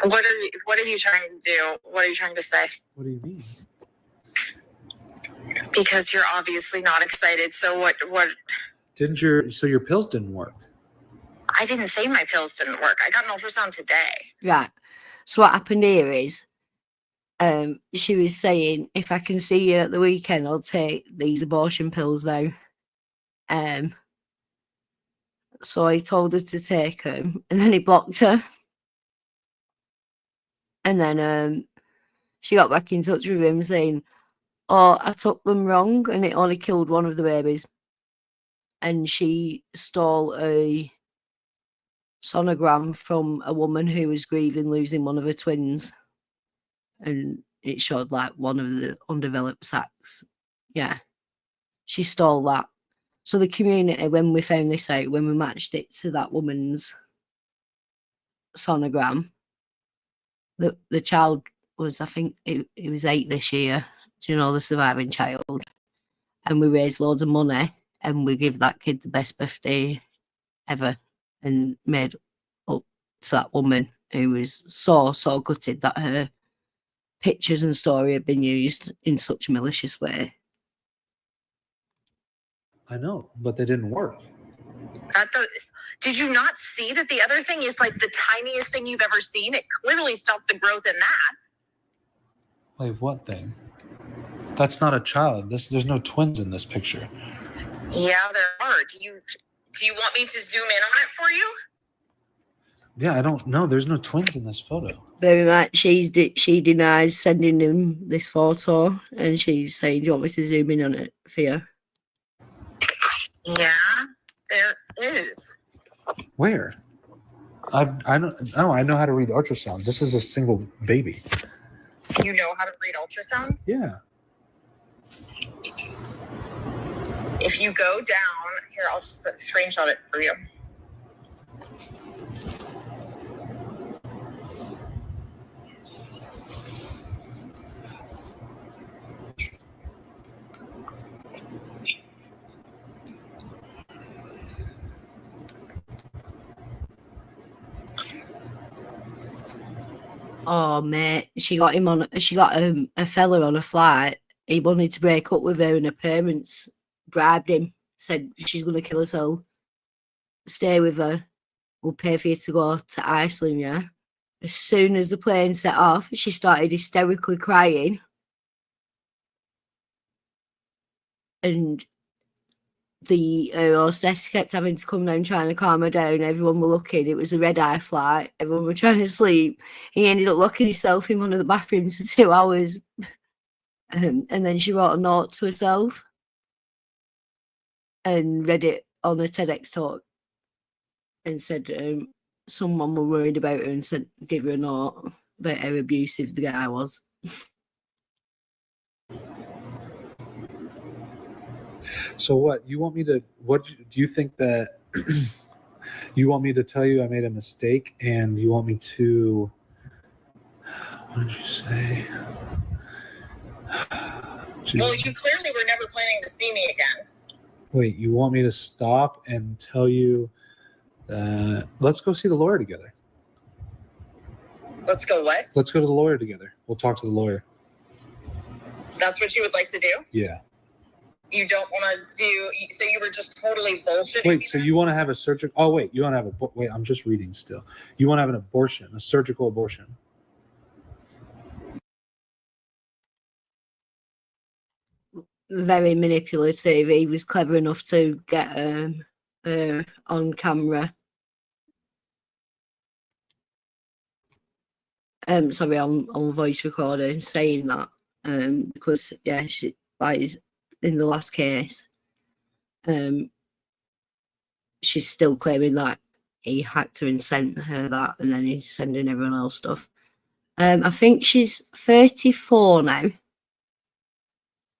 What are you trying to do? What are you trying to say?
What do you mean?
Because you're obviously not excited. So what
So your pills didn't work?
I didn't say my pills didn't work. I got an ultrasound today.
Right. So what happened here is, she was saying, if I can see you at the weekend, I'll take these abortion pills now. So I told her to take them, and then he blocked her. And then she got back in touch with him saying, oh, I took them wrong and it only killed one of the babies. And she stole a sonogram from a woman who was grieving losing one of her twins. And it showed like one of the undeveloped sacs. Yeah. She stole that. So the community, when we found this out, when we matched it to that woman's sonogram, the child was, I think it was 8 this year, do you know, the surviving child. And we raised loads of money and we give that kid the best birthday ever, and made up to that woman who was so gutted that her pictures and story had been used in such a malicious way.
I know, but they didn't work.
Did you not see that the other thing is like the tiniest thing you've ever seen? It clearly stopped the growth in that.
Wait, what thing? That's not a child. There's no twins in this picture.
Yeah, there are. Do you want me to zoom in on it for you?
Yeah, I don't know. There's no twins in this photo.
Very much. She denies sending him this photo, and she's saying, do you want me to zoom in on it for you?
Yeah, there is.
Where? I don't know. I know how to read ultrasounds. This is a single baby.
You know how to read ultrasounds?
Yeah.
If you go down here, I'll just screenshot it for you.
Oh mate, she got a fella on a flight. He wanted to break up with her, and her parents bribed him. Said she's gonna kill herself. Stay with her. We'll pay for you to go to Iceland. Yeah. As soon as the plane set off, she started hysterically crying, and the hostess kept having to come down trying to calm her down. Everyone were looking. It was a red-eye flight. Everyone were trying to sleep. He ended up locking himself in one of the bathrooms for 2 hours. And then she wrote a note to herself and read it on a TEDx talk and said someone were worried about her and said, give her a note about how abusive the guy was.
So what you want me to? What do you think that you want me to tell you? I made a mistake, and you want me to? What did you say?
Well, you clearly were never planning to see me again.
Wait, you want me to stop and tell you? Let's go see the lawyer together.
Let's go what?
Let's go to the lawyer together. We'll talk to the lawyer.
That's what you would like to do?
Yeah.
You don't want to do, so you were just totally bullshitting.
Wait, so you want to have a surgical? Oh, wait, you want to have a? Wait, I'm just reading still. You want to have an abortion, a surgical abortion?
Very manipulative. He was clever enough to get on camera. Sorry, on voice recording saying that. Because yeah, she like in the last case, she's still claiming that he hacked her and sent her that, and then he's sending everyone else stuff. I think she's 34 now.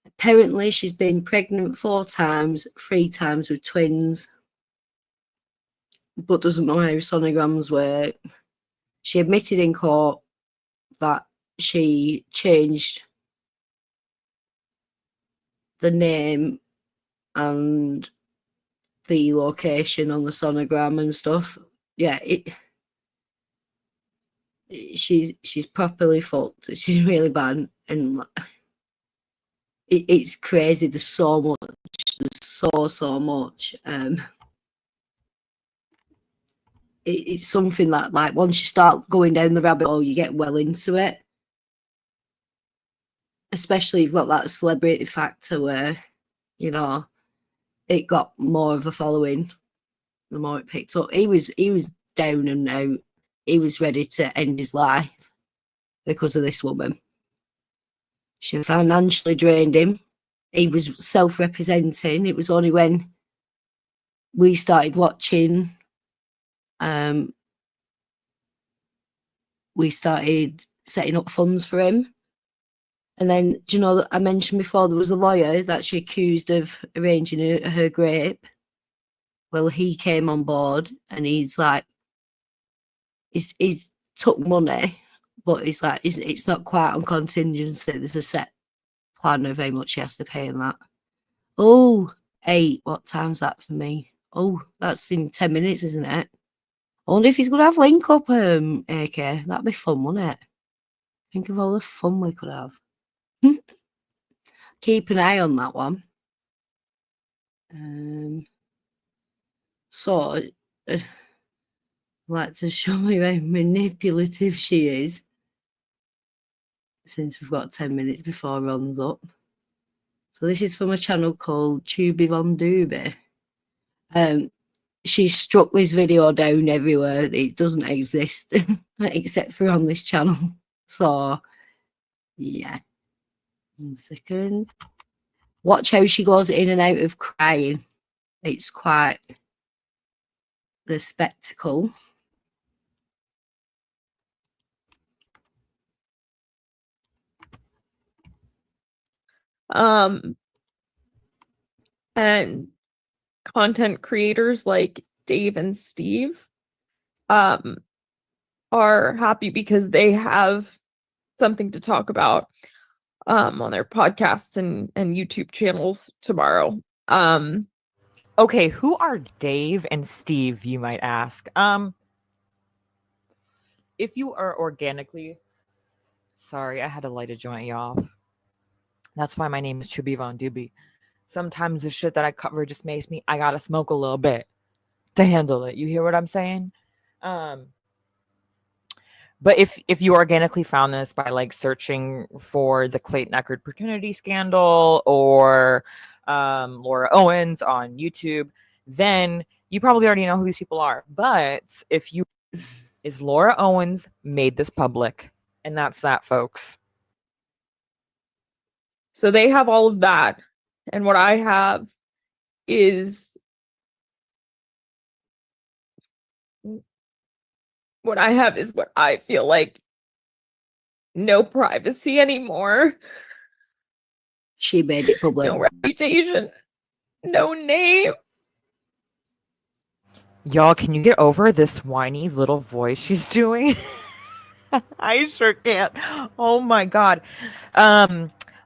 Apparently, she's been pregnant 4 times, 3 times with twins, but doesn't know how sonograms work. She admitted in court that she changed the name and the location on the sonogram and stuff. Yeah, she's properly fucked. She's really bad, and it's crazy. There's so much. There's so much. It's something that, like, once you start going down the rabbit hole, you get well into it. Especially if you've got that celebrity factor where, you know, it got more of a following the more it picked up. He was down and out. He was ready to end his life because of this woman. She financially drained him. He was self-representing. It was only when we started watching, we started setting up funds for him. And then, do you know that I mentioned before there was a lawyer that she accused of arranging her rape? Well, he came on board and he's like, he's took money, but he's like, it's not quite on contingency. There's a set plan of how much he has to pay and that. Oh, 8. What time's that for me? Oh, that's in 10 minutes, isn't it? I wonder if he's going to have link up, AK. That'd be fun, wouldn't it? Think of all the fun we could have. Keep an eye on that one. So, I'd like to show you how manipulative she is. Since we've got 10 minutes before runs up. So this is from a channel called Tubi Von Doobie. She struck this video down everywhere. It doesn't exist except for on this channel. So, yeah. 1 second. Watch how she goes in and out of crying. It's quite the spectacle.
and content creators like Dave and Steve are happy because they have something to talk about on their podcasts and YouTube channels tomorrow.
Okay, who are Dave and Steve, you might ask? If you are organically, sorry, I had to light a joint, y'all. That's why my name is Chubby Von Doobie. Sometimes the shit that I cover just makes me, I gotta smoke a little bit to handle it. You hear what I'm saying? But if you organically found this by like searching for the Clayton Echard paternity scandal or Laura Owens on YouTube, then you probably already know who these people are. But if you is Laura Owens made this public, and that's that, folks.
So they have all of that, and what I have is what I feel like no privacy anymore.
She made it public.
No reputation, no name.
Y'all, can you get over this whiny little voice she's doing? I sure can't. Oh my God.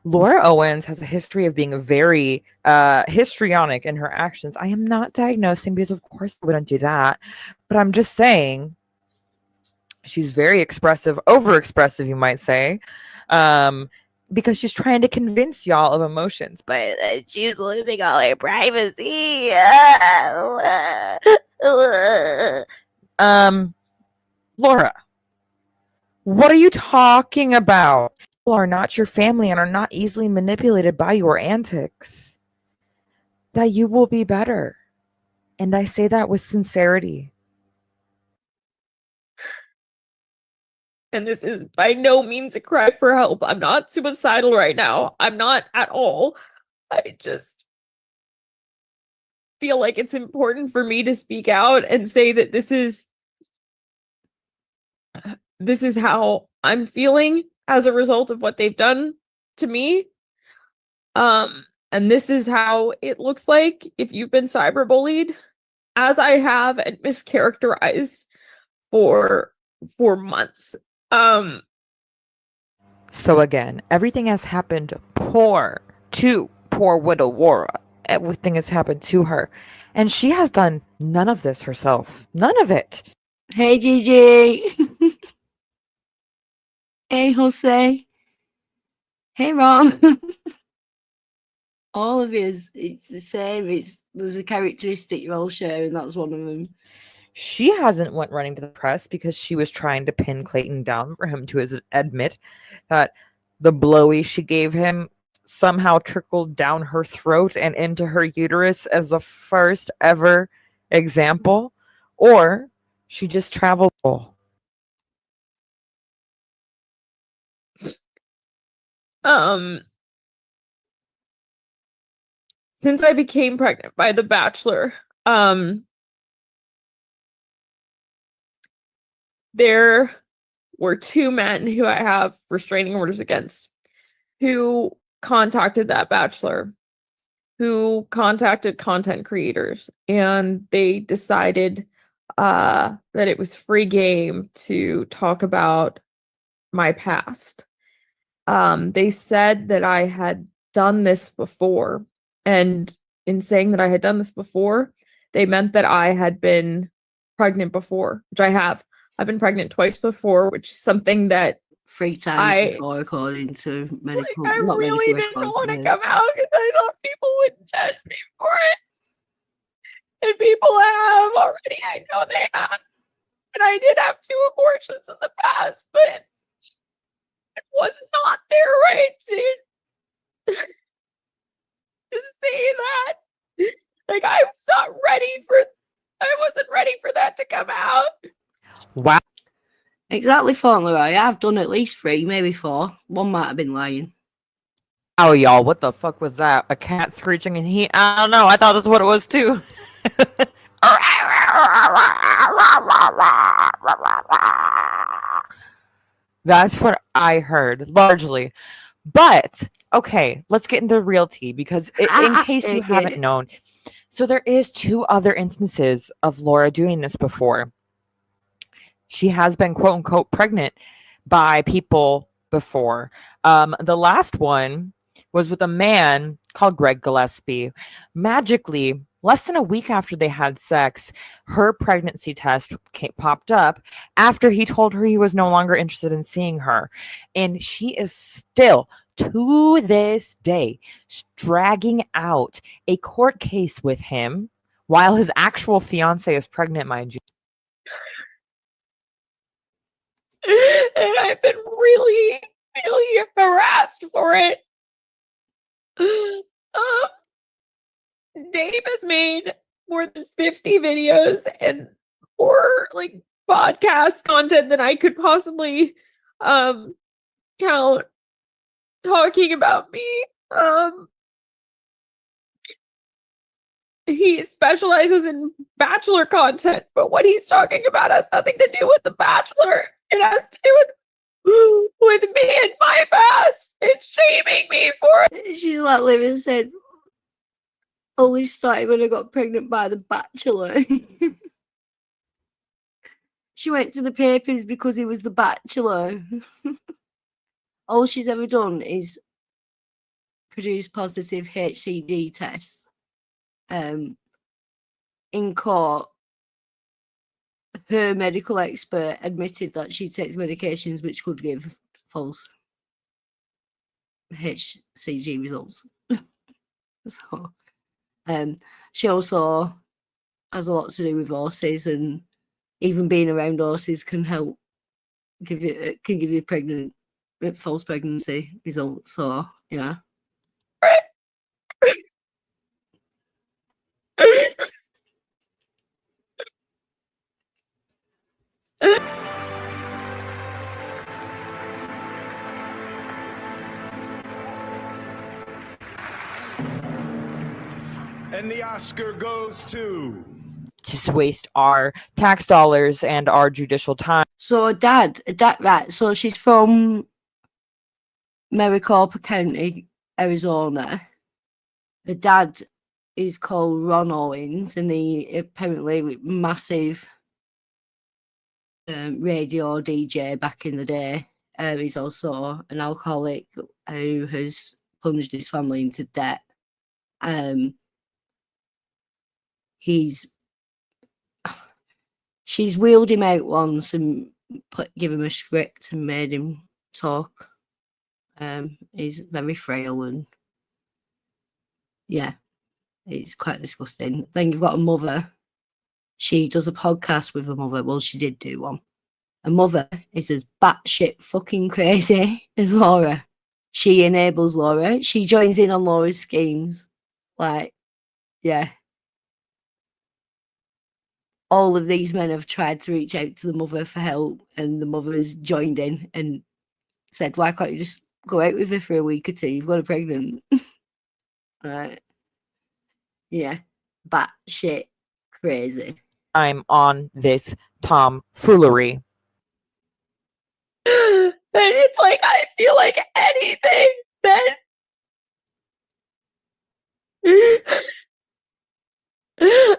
Laura Owens has a history of being very histrionic in her actions. I am not diagnosing because, of course, I wouldn't do that. But I'm just saying she's very expressive, overexpressive, you might say, because she's trying to convince y'all of emotions. But she's losing all her privacy. Laura, what are you talking about? People are not your family and are not easily manipulated by your antics. That you will be better. And I say that with sincerity.
And this is by no means a cry for help. I'm not suicidal right now. I'm not at all. I just feel like it's important for me to speak out and say that this is how I'm feeling as a result of what they've done to me. And this is how it looks like if you've been cyberbullied, as I have, and mischaracterized for months.
So again, everything has happened to poor widow Laura. Everything has happened to her. And she has done none of this herself. None of it.
Hey, Gigi. Hey, Jose. Hey, Ron. All of it's the same. There's a characteristic you're all sharing. That's one of them.
She hasn't went running to the press because she was trying to pin Clayton down for him to admit that the blowy she gave him somehow trickled down her throat and into her uterus as the first ever example, or she just traveled.
Since I became pregnant by The Bachelor, there were two men who I have restraining orders against who contacted that Bachelor, who contacted content creators, and they decided that it was free game to talk about my past. They said that I had done this before, and in saying that I had done this before, they meant that I had been pregnant before, which I have. I've been pregnant twice before, which is something that
3 times before, according to medical.
I really didn't want to come out because I thought people would judge me for it. And people have already. I know they have. And I did have 2 abortions in the past, but it was not their right to say that. Like, I wasn't ready for that to come out.
Wow.
Exactly, Fauntleroy. I've done at least 3, maybe 4. One might have been lying.
Oh, y'all, what the fuck was that? A cat screeching in heat? I don't know. I thought that's what it was too. That's what I heard, largely. But Okay, let's get into real tea because in case you
Okay.
haven't known, so there is 2 other instances of Laura doing this before. She has been quote unquote pregnant by people before. The last one was with a man called Greg Gillespie. Magically, less than a week after they had sex, her pregnancy test popped up after he told her he was no longer interested in seeing her. And she is still, to this day, dragging out a court case with him while his actual fiance is pregnant, mind you.
And I've been really, really harassed for it. Dave has made more than 50 videos and more like podcast content than I could possibly count talking about me. He specializes in Bachelor content, but what he's talking about has nothing to do with The Bachelor. It has to do with me and my past. It's shaming me for it.
She's like Living said, only started when I got pregnant by The Bachelor. She went to the papers because he was The Bachelor. All she's ever done is produce positive HCG tests. In court, her medical expert admitted that she takes medications which could give false HCG results. So, she also has a lot to do with horses, and even being around horses can help give you false pregnancy results. So, yeah.
And the Oscar goes to
waste our tax dollars and our judicial time.
So dad, right? So she's from Maricopa County, Arizona. Her dad is called Ron Owens, and he apparently massive radio DJ back in the day. He's also an alcoholic who has plunged his family into debt. She's wheeled him out once and give him a script and made him talk. He's very frail and yeah, it's quite disgusting. Then you've got a mother. She does a podcast with her mother. Well, she did do one. Her mother is as batshit fucking crazy as Laura. She enables Laura. She joins in on Laura's schemes. Like, yeah. All of these men have tried to reach out to the mother for help, and the mother's joined in and said, why can't you just go out with her for a week or two? You've got her pregnant. Right. Yeah. Batshit crazy.
I'm on this tomfoolery.
And it's like, I feel like anything that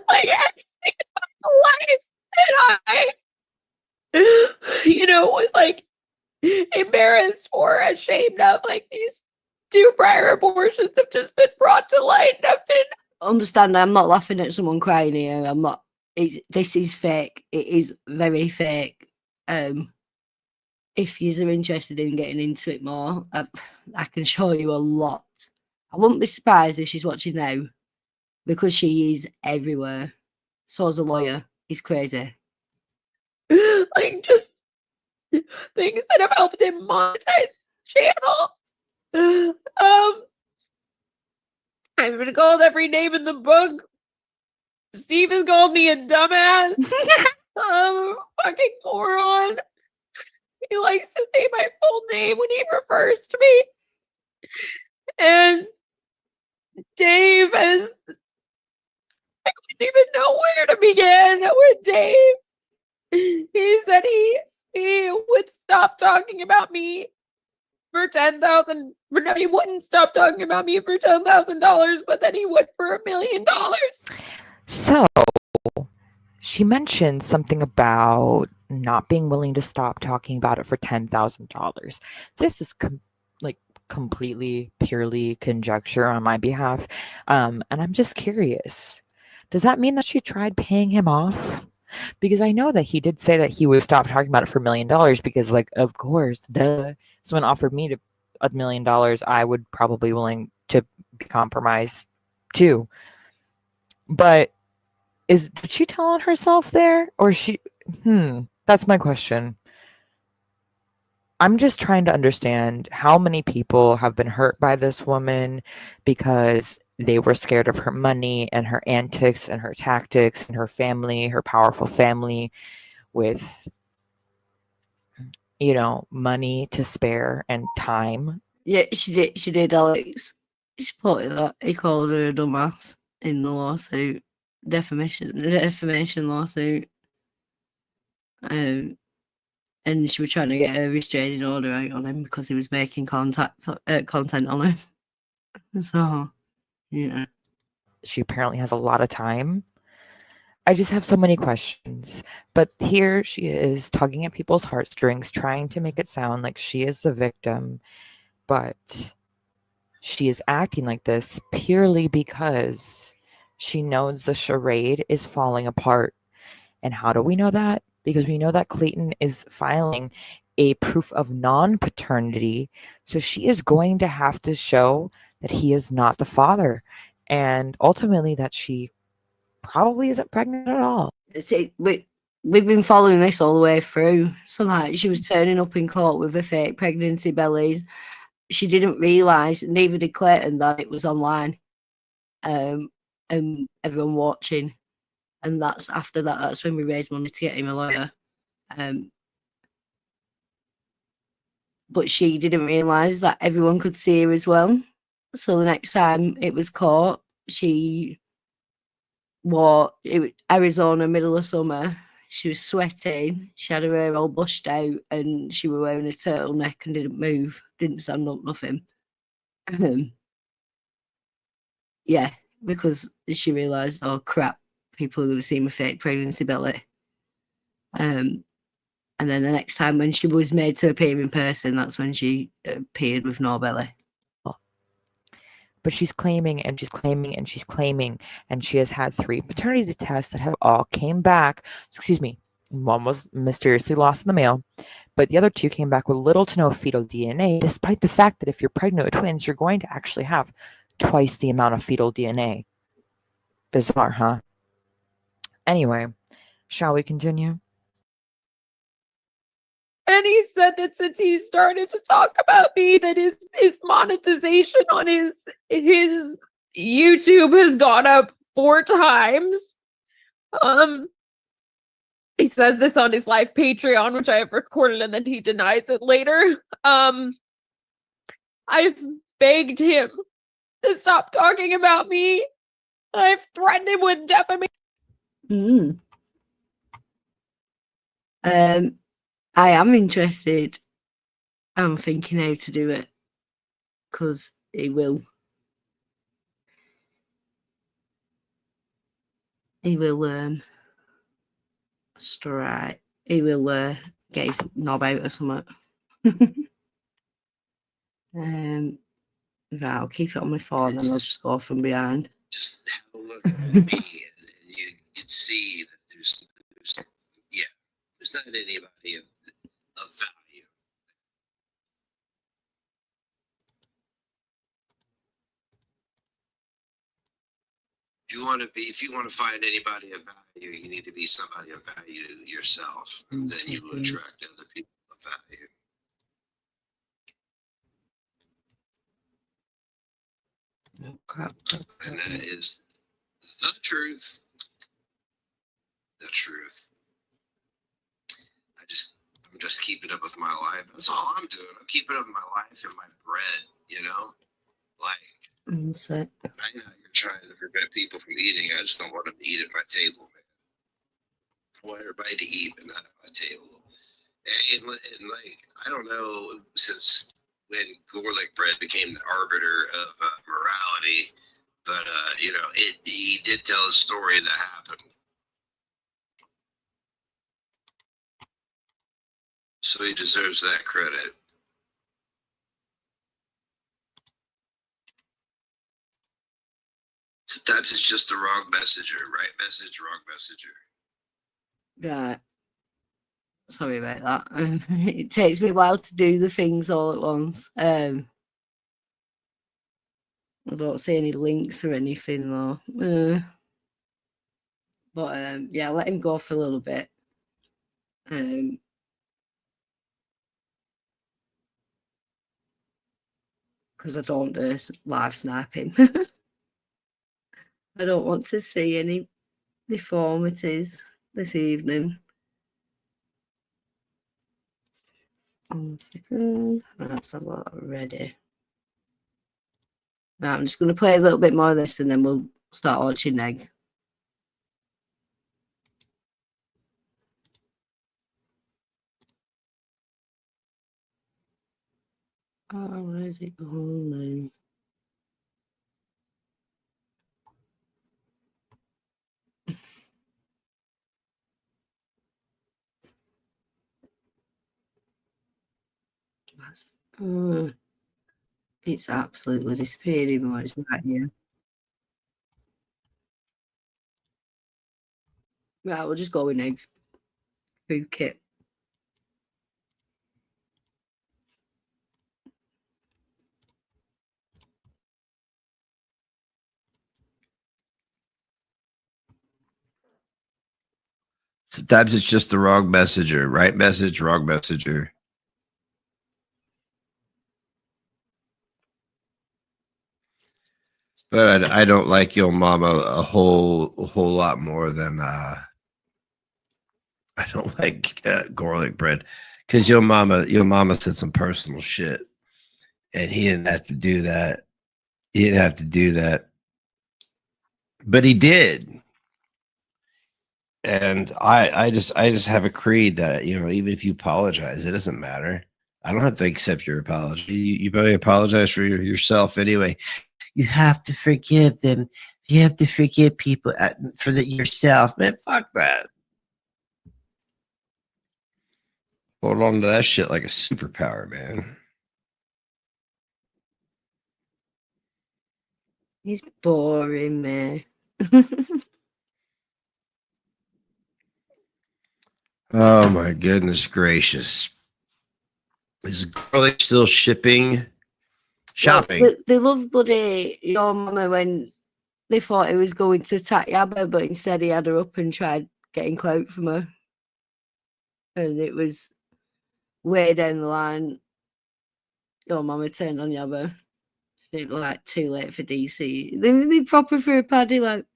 like anything in my life that I was like embarrassed or ashamed of, like these 2 prior abortions have just been brought to light, and I've been
Understand, I'm not laughing at someone crying here. I'm not. This is fake. It is very fake. If you're interested in getting into it more, I can show you a lot. I wouldn't be surprised if she's watching now, because she is everywhere. So as a lawyer, he's crazy.
like just things that have helped him monetize the channel. I've been called every name in the book. Steve has called me a dumbass. Fucking moron. He likes to say my full name when he refers to me. And Dave is, I don't even know where to begin with Dave. He said he would stop talking about me for 10,000 But now he wouldn't stop talking about me for $10,000, but then he would for $1 million.
So she mentioned something about not being willing to stop talking about it for $10,000. This is completely purely conjecture on my behalf, and I'm just curious. Does that mean that she tried paying him off? Because I know that he did say that he would stop talking about it for $1 million because, like, of course, someone offered me $1 million, I would probably be willing to be compromised too. But did she tell on herself there, or that's my question. I'm just trying to understand how many people have been hurt by this woman because they were scared of her money and her antics and her tactics and her family, her powerful family with, money to spare and time.
Yeah, she did, Alex. She put that he called her a dumbass in the lawsuit, defamation lawsuit. And she was trying to get a restraining order out on him because he was making content on him. So, yeah.
She apparently has a lot of time. I just have so many questions. But here she is tugging at people's heartstrings, trying to make it sound like she is the victim. But she is acting like this purely because she knows the charade is falling apart. And how do we know that? Because we know that Clayton is filing a proof of non-paternity. So she is going to have to show that he is not the father. And ultimately that she probably isn't pregnant at all.
See, we've been following this all the way through. So that she was turning up in court with a fake pregnancy bellies. She didn't realise, neither did Clayton, that it was online. And everyone watching. And that's after that, that's when we raised money to get him a lawyer. But she didn't realise that everyone could see her as well. So the next time it was caught, she wore Arizona, middle of summer. She was sweating. She had her hair all bushed out, and she was wearing a turtleneck and didn't move, didn't stand up, nothing. Yeah, because she realised, oh crap, people are going to see my fake pregnancy belly. And then the next time when she was made to appear in person, that's when she appeared with no belly.
But she's claiming and she's claiming and she's claiming, and she has had 3 paternity tests that have all came back. Excuse me, one was mysteriously lost in the mail, but the other 2 came back with little to no fetal DNA, despite the fact that if you're pregnant with twins, you're going to actually have twice the amount of fetal DNA. Bizarre, huh? Anyway, shall we continue?
And he said that since he started to talk about me, that his monetization on his YouTube has gone up 4 times. He says this on his live Patreon, which I have recorded, and then he denies it later. I've begged him to stop talking about me. I've threatened him with defamation.
I am interested. I'm thinking how to do it because he will. Strike. He will get his knob out or something. Right, I'll keep it on my phone and I'll just go from behind.
Just have a look at me and you can see that there's not anybody of value. If you want to find anybody of value, you need to be somebody of value yourself, and then you will attract other people of value. And that is the truth. The truth. I'm just keeping up with my life. That's all I'm doing. I'm keeping up with my life and my bread, Like, I know you're trying to prevent people from eating. I just don't want them to eat at my table, man. I want everybody to eat, but not at my table. And like, I don't know, since when garlic bread became the arbiter of morality. But he did tell a story that happened. So he deserves that credit. Sometimes it's just the wrong messenger, right message, wrong messenger.
Right. Sorry about that. It takes me a while to do the things all at once. I don't see any links or anything though. But yeah, let him go for a little bit. Because I don't live snipe him. I don't want to see any deformities this evening. 1 second. That's a lot already. Right, I'm just going to play a little bit more of this and then we'll start watching next. Oh, where's it going? It's absolutely disappearing. It's right here. Right, we'll just go with next. Book it.
Sometimes it's just the wrong messenger, right message, wrong messenger. But I don't like Yo Mama a whole lot more than I don't like garlic bread, because Yo Mama said some personal shit, and he didn't have to do that. He didn't have to do that, but he did. And I just have a creed that, even if you apologize, it doesn't matter. I don't have to accept your apology. You probably apologize for yourself anyway. You have to forgive them. You have to forgive people for yourself. Man, fuck that. Hold on to that shit like a superpower, man.
He's boring, man.
Oh my goodness gracious. Is garlic still shopping?
Well, they love bloody Your Mama when they thought he was going to attack Yabba, but instead he had her up and tried getting clout from her. And it was way down the line. Your Mama turned on Yabba. It was like too late for DC. They proper for a paddy, like,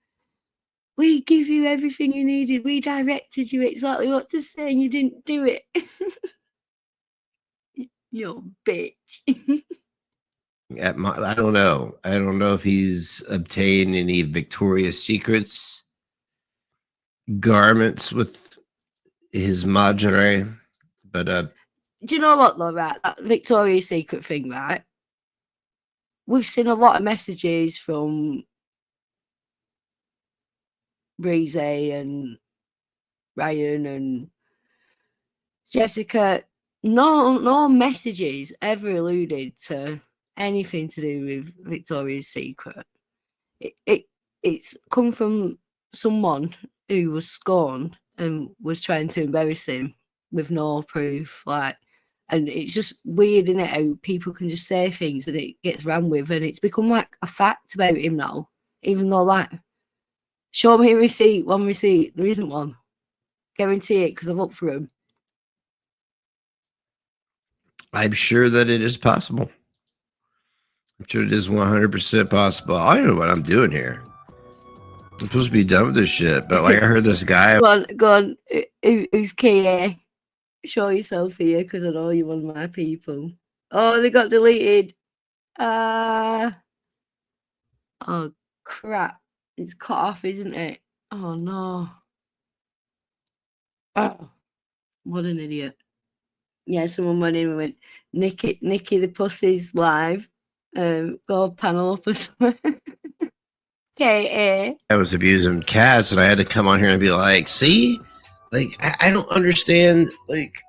we give you everything you needed. We directed you exactly what to say and you didn't do it. You bitch.
I don't know. I don't know if he's obtained any Victoria's Secrets garments with his lingerie, but
do you know what though, right? That Victoria's Secret thing, right? We've seen a lot of messages from Breeze and Ryan and Jessica. No messages ever alluded to anything to do with Victoria's Secret. It's come from someone who was scorned and was trying to embarrass him with no proof, and it's just weird, isn't it, how people can just say things and it gets ran with, and it's become like a fact about him now, even though show me a receipt, one receipt, there isn't one. Guarantee it, because I've looked for him.
I'm sure that it is possible. I'm sure it is 100% possible. I don't know what I'm doing here. I'm supposed to be done with this shit, but I heard this guy.
Go on. Who's KA? Show yourself here, because I know you're one of my people. Oh, they got deleted. Oh, crap. It's cut off, isn't it? Oh, no. Oh, what an idiot. Yeah, someone went in and went, Nikki the Pussy's live. Go panel up or something. Okay.
I was abusing cats, and I had to come on here and be like, see, like I don't understand, like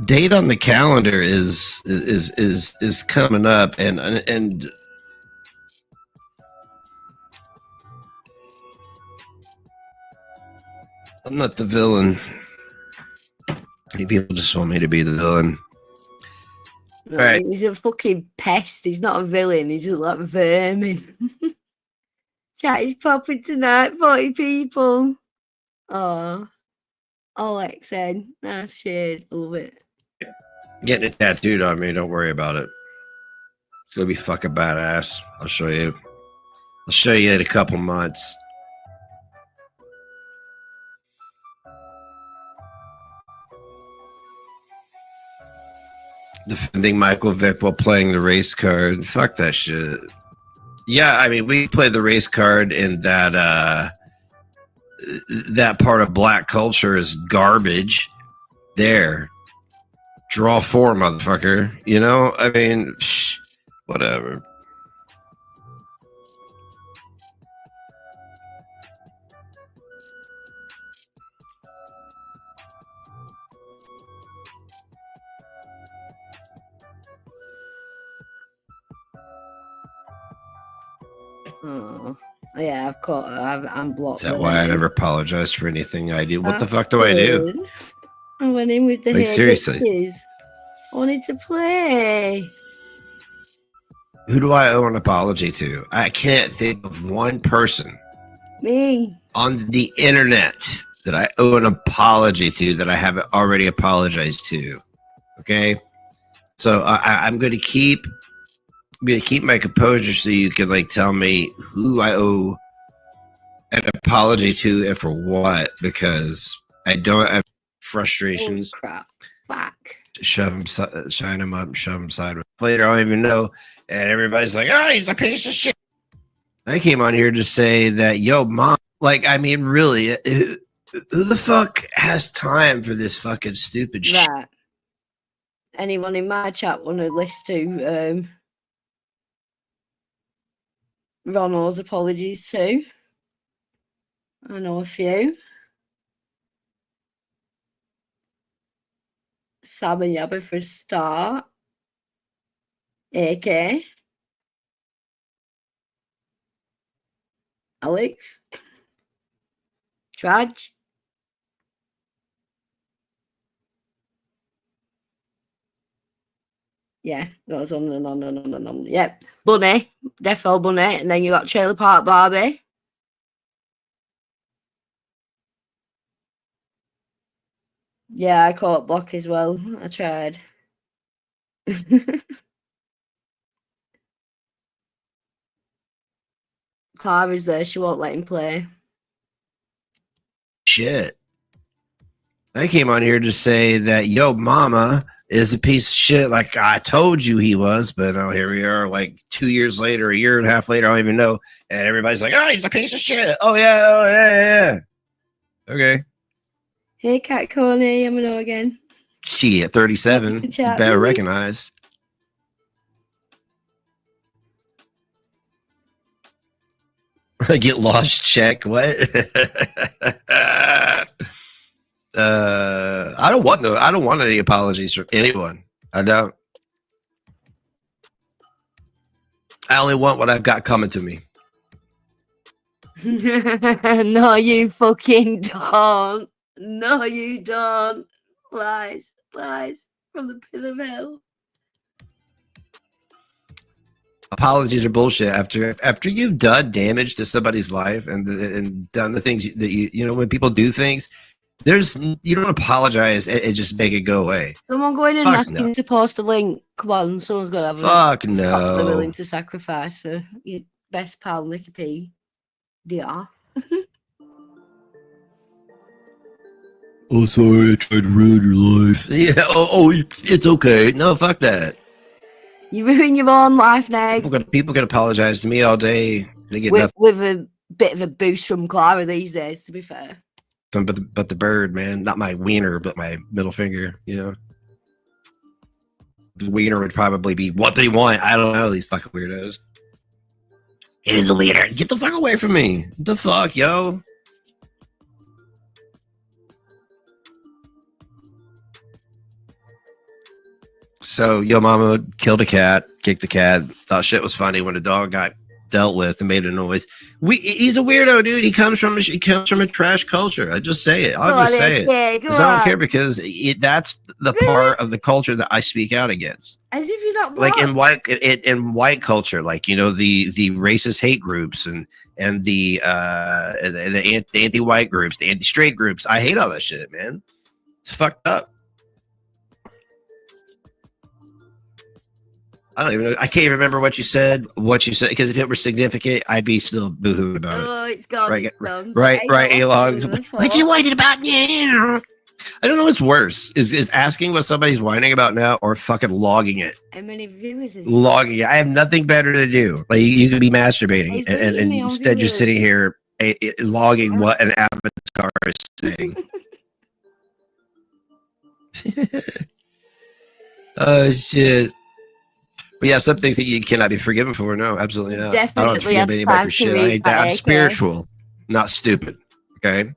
date on the calendar is coming up, and I'm not the villain. People just want me to be the villain.
No,
All right.
he's a fucking pest. He's not a villain. He's just like vermin. Chat is popping tonight, 40 people. Oh, Alex said, nice shade. Love it.
Getting it tattooed on me, don't worry about it. It's gonna be fucking badass. I'll show you. I'll show you in a couple months. Defending Michael Vick while playing the race card. Fuck that shit. Yeah, I mean, we play the race card, and that part of black culture is garbage. There. Draw 4, motherfucker. You know? I mean, whatever.
Oh, yeah, I've caught. I'm blocked.
Is that why I never apologized for anything I do? What the fuck do I do?
Good. I went in with the
Like, seriously.
bitches. I wanted to play.
Who do I owe an apology to? I can't think of one person
Me.
on the internet that I owe an apology to that I haven't already apologized to. Okay, so I'm going to keep my composure so you can like tell me who I owe an apology to and for what, because I don't have frustrations.
Oh, crap. Fuck.
Shove them, shine them up, shove them sideways. Later, I don't even know, and everybody's like, "Oh, he's a piece of shit." I came on here to say that, yo, mom, like, I mean, really, who the fuck has time for this fucking stupid shit?
Right. Anyone in my chat want to list to Ronald's apologies too? I know a few. Sam and Yabba for a start. AK. Alex. Traj. Yeah, goes on and on and on and on. Yep. Bunny. Defo Bunny. And then you got Trailer Park Barbie. Yeah, I caught block as well. I tried. Clara's there. She won't let him play.
Shit. I came on here to say that, yo, mama is a piece of shit like I told you he was, but oh, here we are like 2 years later, a year and a half later, I don't even know. And everybody's like, oh, he's a piece of shit. Oh, yeah. Okay.
Hey, Cat Coney. I'm know again.
She at 37.
Chat.
Better recognize. I get lost check. What? I don't want any apologies from anyone. I don't. I only want what I've got coming to me.
No, you fucking don't. No, you don't. Lies from the pit of hell.
Apologies are bullshit. After you've done damage to somebody's life and done the things that you know when people do things, you don't apologize and just make it go away.
Someone going and asking to post a link. Come on, someone's got to have
Fuck
a
no.
they're willing to sacrifice for your best pal, Nicky P. DR.
Oh, sorry, I tried to ruin your life. Yeah, it's okay. No, fuck that.
You ruin your own life now.
People can apologize to me all day. They get nothing.
With a bit of a boost from Clara these days, to be fair.
nothing but the bird, man. Not my wiener, but my middle finger. You know, the wiener would probably be what they want. I don't know, these fucking weirdos. It is the wiener. Get the fuck away from me. The fuck, yo. So, yo mama killed a cat, kicked the cat, thought shit was funny when the dog got dealt with and made a noise. He's a weirdo, dude. He comes from a trash culture. I just say it. I'll just say it. Because I don't care, because that's the part of the culture that I speak out against.
As if you're not
like in white culture, like, you know, the racist hate groups and the anti-white groups, the anti-straight groups. I hate all that shit, man. It's fucked up. I don't even know. I can't even remember what you said. Because if it were significant, I'd be still boohooing about it.
Oh, it's gone.
Right, A-Logs. Like you whining about now. I don't know what's worse. Is asking what somebody's whining about now, or fucking logging it?
How many viewers is
Logging it. I have nothing better to do. Like, you could be masturbating, and instead you're sitting here logging what an avatar is saying. Oh, shit. But yeah, some things that you cannot be forgiven for. No, absolutely not.
Definitely
I don't forgive anybody for shit. I'm spiritual, not stupid. Okay.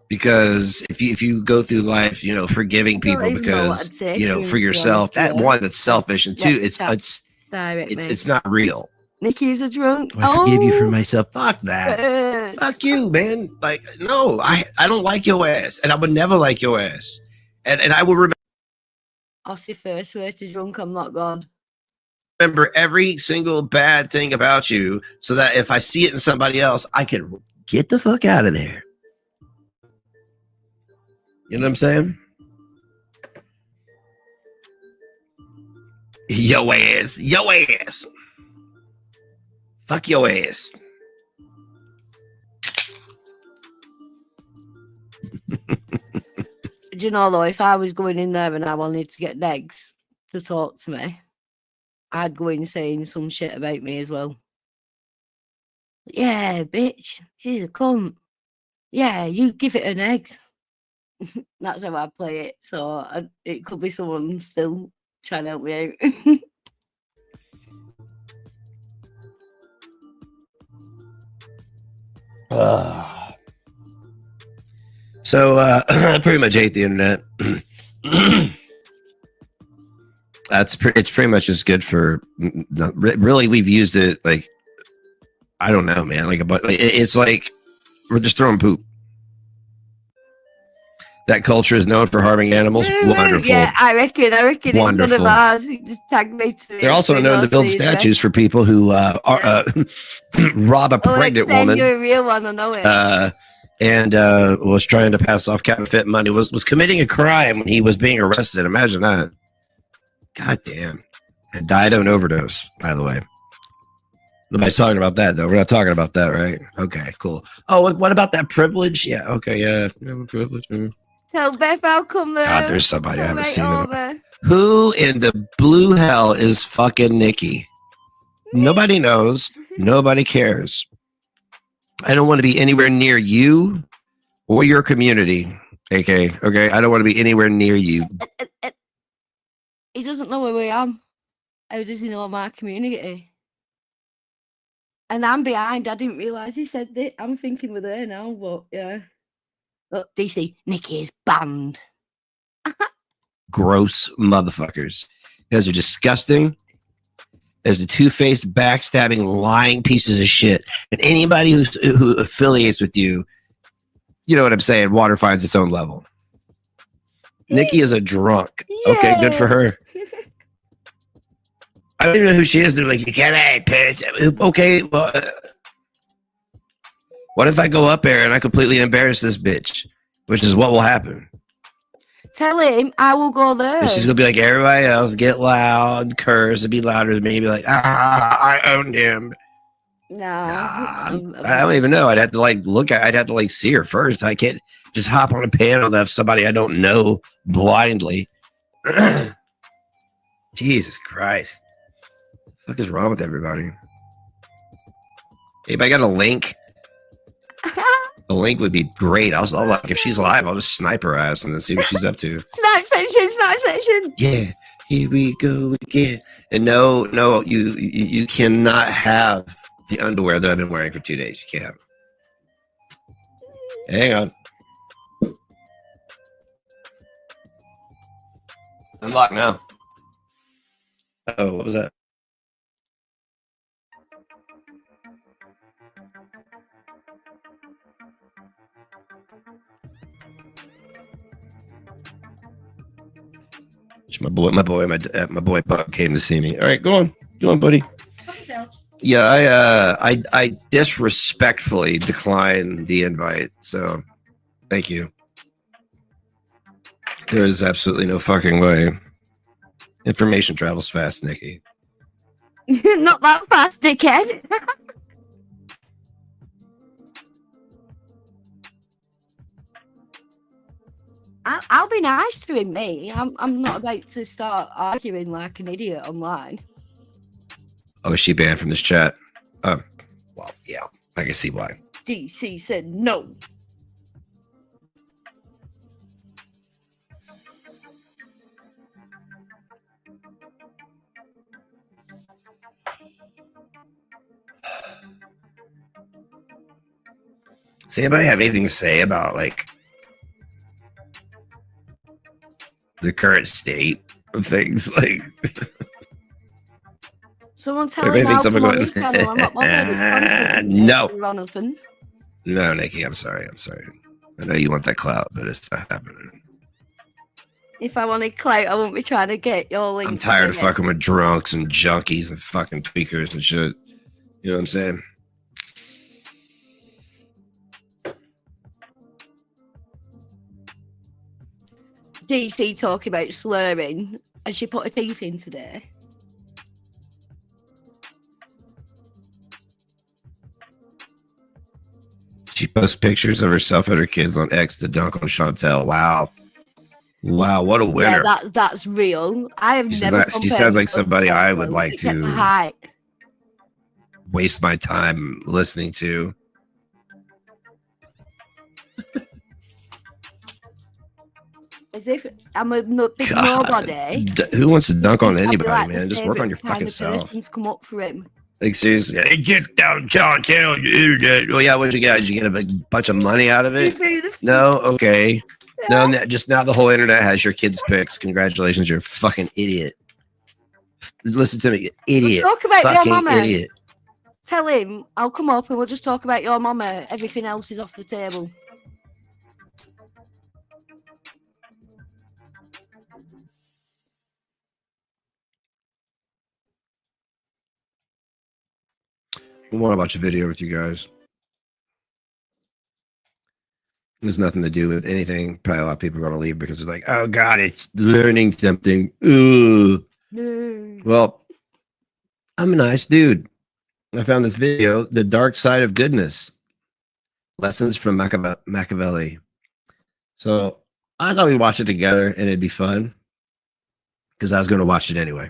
Because if you go through life, you know, forgiving people because, you know, for yourself, that's selfish, and two, it's not real.
Nikki's a drunk.
I forgive you for myself. Fuck that. Fuck you, man. Like, no, I don't like your ass, and I would never like your ass, and I will remember.
Aussie first word to drunk, I'm not God.
Remember every single bad thing about you, so that if I see it in somebody else, I can get the fuck out of there. You know what I'm saying? Yo ass. Fuck your ass.
Do you know, though, if I was going in there and I wanted to get Negs to talk to me, I'd go in saying some shit about me as well. Yeah, bitch, she's a cunt. Yeah, you give it an eggs. That's how I play it. So it could be someone still trying to help me
out. So I pretty much hate the internet. It's pretty much just good for. Really, we've used it like, I don't know, man. It's like we're just throwing poop. That culture is known for harming animals. Wonderful.
Yeah, I reckon it's one of ours. Just tag me to
They're also known to build statues for people who rob a pregnant woman.
You're a real one, I know it.
And was trying to pass off counterfeit money, was committing a crime when he was being arrested. Imagine that. God damn. And died of an overdose, by the way. Nobody's talking about that, though. We're not talking about that, right? Okay, cool. Oh, what about that privilege? Yeah, okay, yeah. Privilege.
Tell Beth I'll come there.
God, there's somebody I haven't seen in. Who in the blue hell is fucking Nikki? Nobody knows. Nobody cares. I don't want to be anywhere near you or your community, AK. Okay, I don't want to be anywhere near you.
He doesn't know where we are. How does he know my community? And I'm behind. I didn't realise he said that. I'm thinking we're there now, but yeah. Look, DC, Nikki is banned.
Gross motherfuckers. You guys are disgusting. As the two-faced, backstabbing, lying pieces of shit. And anybody who affiliates with you, you know what I'm saying, water finds its own level. Nikki is a drunk. Yeah. Okay, good for her. I don't even know who she is. They're like, you can't bitch. Okay, well, what if I go up there and I completely embarrass this bitch? Which is what will happen.
Tell him I will go there.
And she's gonna be like everybody else, get loud, curse, and be louder than me, and be like, I owned him.
Nah.
I don't even know. I'd have to I'd have to see her first. I can't just hop on a panel of somebody I don't know blindly. Jesus Christ. What the fuck is wrong with everybody? Anybody got a link? A link would be great. I'll like if she's live, I'll just snipe her ass and then see what she's up to.
Snipe section, snipe section.
Yeah, here we go again. And no, you cannot have the underwear that I've been wearing for 2 days. You can't have it. Hang on. Unlock now. Oh, what was that? My boy Buck came to see me. All right, go on, buddy. Yeah, I disrespectfully declined the invite, so thank you. There is absolutely no fucking way. Information travels fast, Nikki.
Not that fast, dickhead. I'll be nice to him, mate. I'm not about to start arguing like an idiot online.
Oh, is she banned from this chat? Well, yeah, I can see why.
DC said no.
Does anybody have anything to say about like the current state of things? Like,
someone tell him how come on his channel. I'm not bothered.
No. No, Nikki, I'm sorry. I know you want that clout, but it's not happening.
If I wanted clout, I wouldn't be trying to get your link.
I'm tired of fucking with drunks and junkies and fucking tweakers and shit. You know what I'm saying?
DC talking about slurring. Has she put her teeth in today?
She posts pictures of herself and her kids on X to dunk on Chantel. Wow, what a winner!
Yeah, that's real. I have never.
She sounds like somebody I would like
except
to
the height.
waste my time listening to.
As if I'm a big nobody.
Who wants to dunk on
I'd be
anybody,
like
man?
the
Just work on your
favourite
fucking
kind of
self.
person's come up for him.
Like seriously, hey, get down, John. Tell you that. Oh yeah, what'd you get? Did you get a big bunch of money out of it? No, okay. No, just now the whole internet has your kids' pics. Congratulations, you're a fucking idiot. Listen to me, idiot.
We'll talk about
fucking
your mama.
idiot.
Tell him I'll come up and we'll just talk about your mama. Everything else is off the table.
I want to watch a video with you guys. There's nothing to do with anything. Probably a lot of people are going to leave because they're like, oh God, it's learning something. Ooh. Well, I'm a nice dude. I found this video, The Dark Side of Goodness. Lessons from Machiavelli. So I thought we'd watch it together and it'd be fun because I was going to watch it anyway.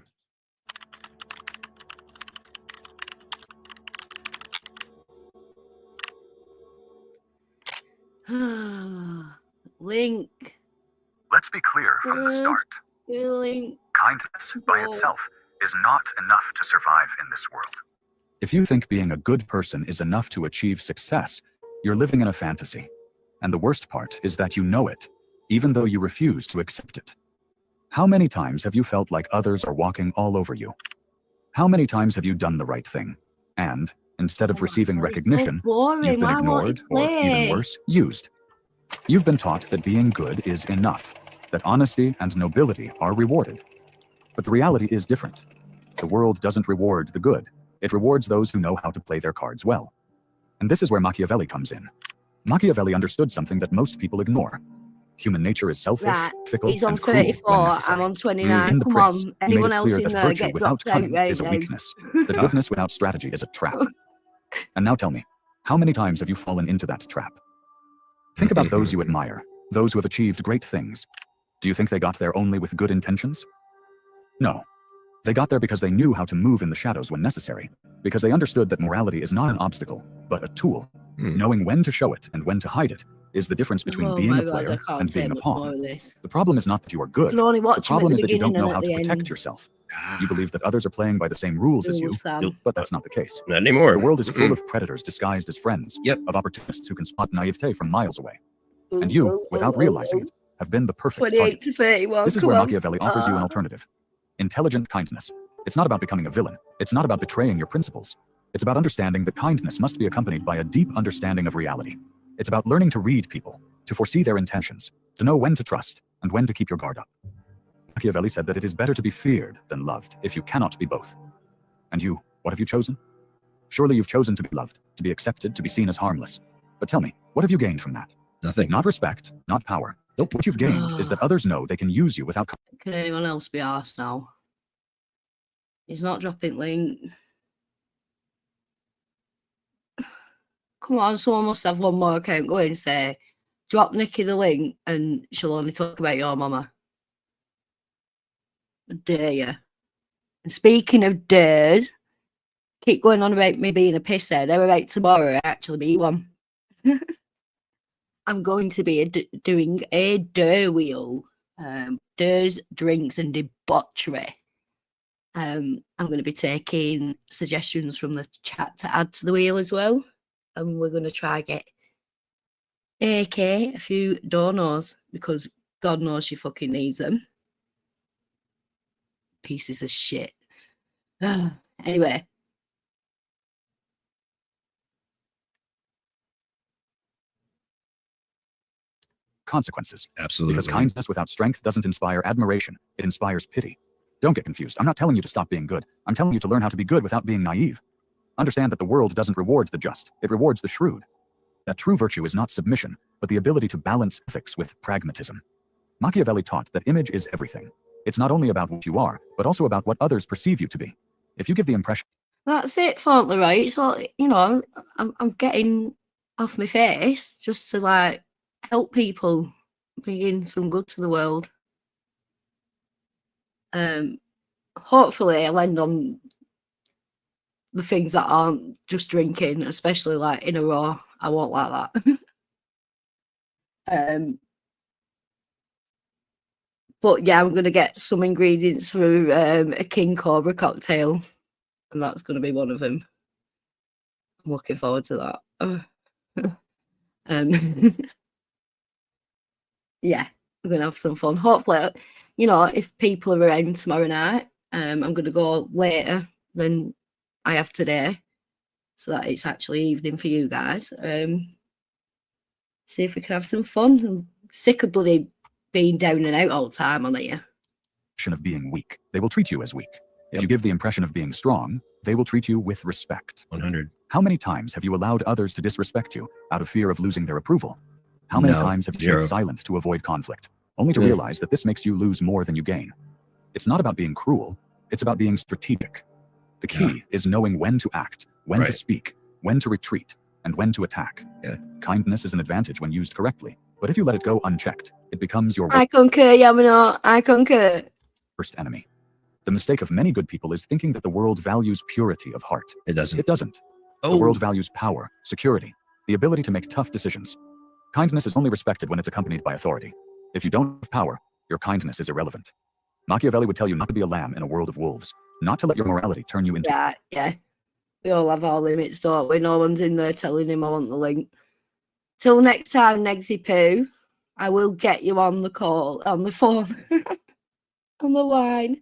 Link.
Let's be clear from the start.
Link.
Kindness by itself is not enough to survive in this world. If you think being a good person is enough to achieve success, you're living in a fantasy. And the worst part is that you know it, even though you refuse to accept it. How many times have you felt like others are walking all over you? How many times have you done the right thing? And instead of receiving recognition, you've been ignored, or even worse, used. You've been taught that being good is enough, that honesty and nobility are rewarded. But the reality is different. The world doesn't reward the good. It rewards those who know how to play their cards well. And this is where Machiavelli comes in. Machiavelli understood something that most people ignore. Human nature is selfish, fickle,
He's on
and cruel
34,
when necessary.
I'm on 29.
In The
Come
Prince,
on,
he made
anyone
it
else
clear
in
that
there
virtue
get
without
dropped out
cunning
right
is a
now.
weakness, that goodness without strategy is a trap. And now tell me, how many times have you fallen into that trap? Think about those you admire, those who have achieved great things. Do you think they got there only with good intentions? No. They got there because they knew how to move in the shadows when necessary, because they understood that morality is not an obstacle, but a tool, Knowing when to show it and when to hide it is the difference between
Oh
being
my
a
God, I
player
can't
and
say
being a
much more
pawn.
of this.
The problem is not that you are good.
can only
The
watch him at
problem
the
is that you don't
beginning
know
and
how
at
to
the
protect
end.
yourself. You believe that others are playing by the same rules as you,
Sam.
but that's not the case.
Not anymore.
The world is full of predators disguised as friends, of opportunists who can spot naivete from miles away. And you, without realizing it, have been the perfect
28
target.
to 31.
This is
come
where
on.
Machiavelli offers you an alternative. Intelligent kindness. It's not about becoming a villain. It's not about betraying your principles. It's about understanding that kindness must be accompanied by a deep understanding of reality. It's about learning to read people, to foresee their intentions, to know when to trust and when to keep your guard up. Machiavelli said that it is better to be feared than loved if you cannot be both. And you, what have you chosen? Surely you've chosen to be loved, to be accepted, to be seen as harmless. But tell me, what have you gained from that?
Nothing.
Not respect, not power. What you've gained is that others know they can use you without...
Can anyone else be arsed now? He's not dropping link. Come on, someone must have one more account. Go in and say, drop Nikki the link and she'll only talk about your mama. Dare you? And speaking of dares, keep going on about me being a pisshead. How about tomorrow I actually be one? I'm going to be doing a dare wheel. Dares, drinks and debauchery. I'm going to be taking suggestions from the chat to add to the wheel as well. And we're going to try get AK a few donos because God knows she fucking needs them. Pieces of shit. Anyway.
Consequences.
Absolutely.
Because kindness without strength doesn't inspire admiration. It inspires pity. Don't get confused. I'm not telling you to stop being good. I'm telling you to learn how to be good without being naive. Understand that the world doesn't reward the just. It rewards the shrewd. That true virtue is not submission, but the ability to balance ethics with pragmatism. Machiavelli taught that image is everything. It's not only about what you are, but also about what others perceive you to be. If you give the impression...
That's it, Fauntleroy. So, you know, I'm getting off my face just to, like, help people bring in some good to the world. Hopefully I'll end on the things that aren't just drinking, especially like in a row. I won't like that. But yeah, I'm gonna get some ingredients for a King Cobra cocktail, and that's gonna be one of them. I'm looking forward to that. Yeah, we're gonna have some fun. Hopefully, you know, if people are around tomorrow night, I'm gonna go later than I have today, so that it's actually evening for you guys. See if we can have some fun. I'm sick of bloody being down and out all the time on here.
of being weak, they will treat you as weak. If you give the impression of being strong, they will treat you with respect.
100.
How many times have you allowed others to disrespect you out of fear of losing their approval? How many times have you stayed silent to avoid conflict, only to realize that this makes you lose more than you gain? It's not about being cruel, it's about being strategic. The key is knowing when to act, when to speak, when to retreat, and when to attack. Kindness is an advantage when used correctly, but if you let it go unchecked, it becomes your
I concur, Yamino. I concur.
worst enemy. The mistake of many good people is thinking that the world values purity of heart.
It doesn't.
It doesn't. The world values power, security, the ability to make tough decisions. Kindness is only respected when it's accompanied by authority. If you don't have power, your kindness is irrelevant. Machiavelli would tell you not to be a lamb in a world of wolves, not to let your morality turn you into...
Yeah. We all have our limits, don't we? No one's in there telling him I want the link. Till next time, Negsy Poo, I will get you on the call, on the phone, on the line.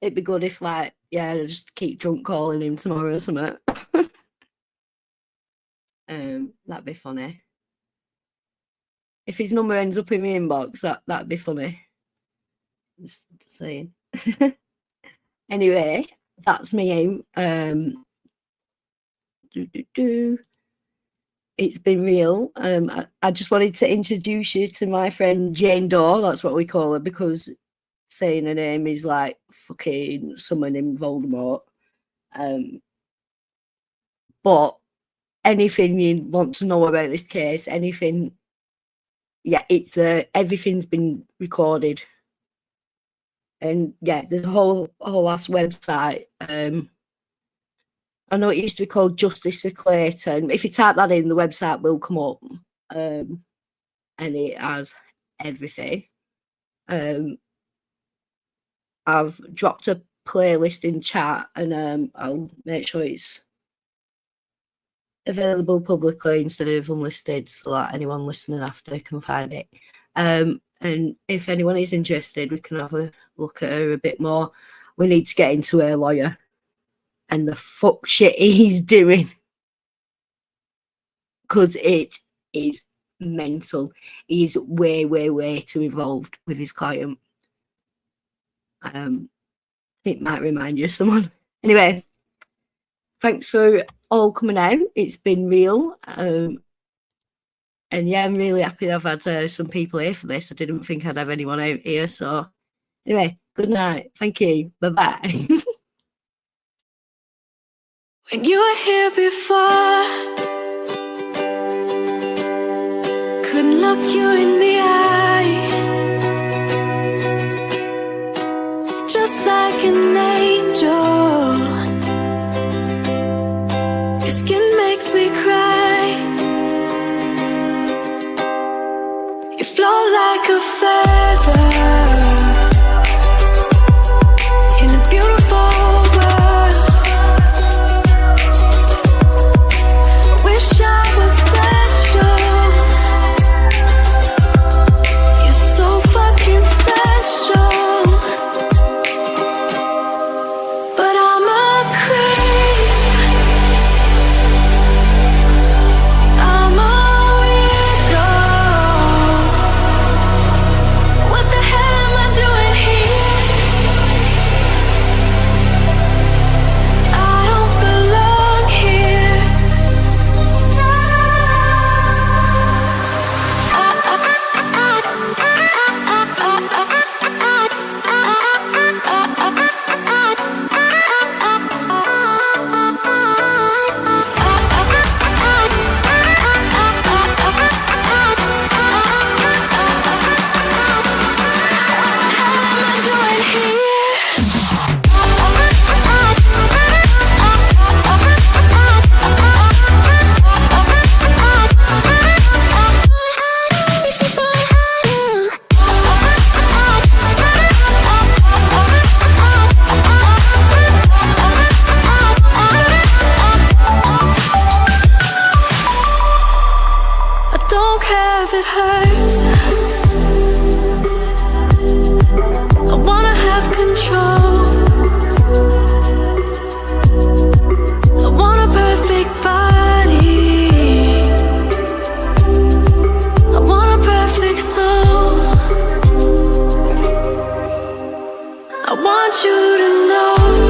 It'd be good if, like, yeah, just keep drunk calling him tomorrow or something. That'd be funny. If his number ends up in my inbox, that'd be funny. Just saying. Anyway, that's me aim. It's been real. I just wanted to introduce you to my friend Jane Doe. That's what we call her, because saying her name is like fucking summoning Voldemort. But anything you want to know about this case, anything, yeah, it's everything's been recorded. And yeah, there's a whole ass website I know it used to be called Justice for Clayton. If you type that in, the website will come up, and it has everything. I've dropped a playlist in chat, and I'll make sure it's available publicly instead of unlisted, so that anyone listening after can find it. And if anyone is interested, we can have a look at her a bit more. We need to get into her lawyer and the fuck shit he's doing, because it is mental. He's way, way, way too involved with his client. It might remind you of someone. Anyway, thanks for all coming out. It's been real. And yeah, I'm really happy I've had some people here for this. I didn't think I'd have anyone out here. So anyway, good night. Thank you. Bye-bye.
When you were here before, couldn't look you in the eye, just like an angel. Your skin makes me cry. You float like a feather in a beautiful world. Wish I was special. You're so fucking special. But I'm a creep. I'm a weirdo. What the hell am I doing here? I don't belong here. I don't care if it hurts. I wanna have control. I want a perfect body. I want a perfect soul. I want you to know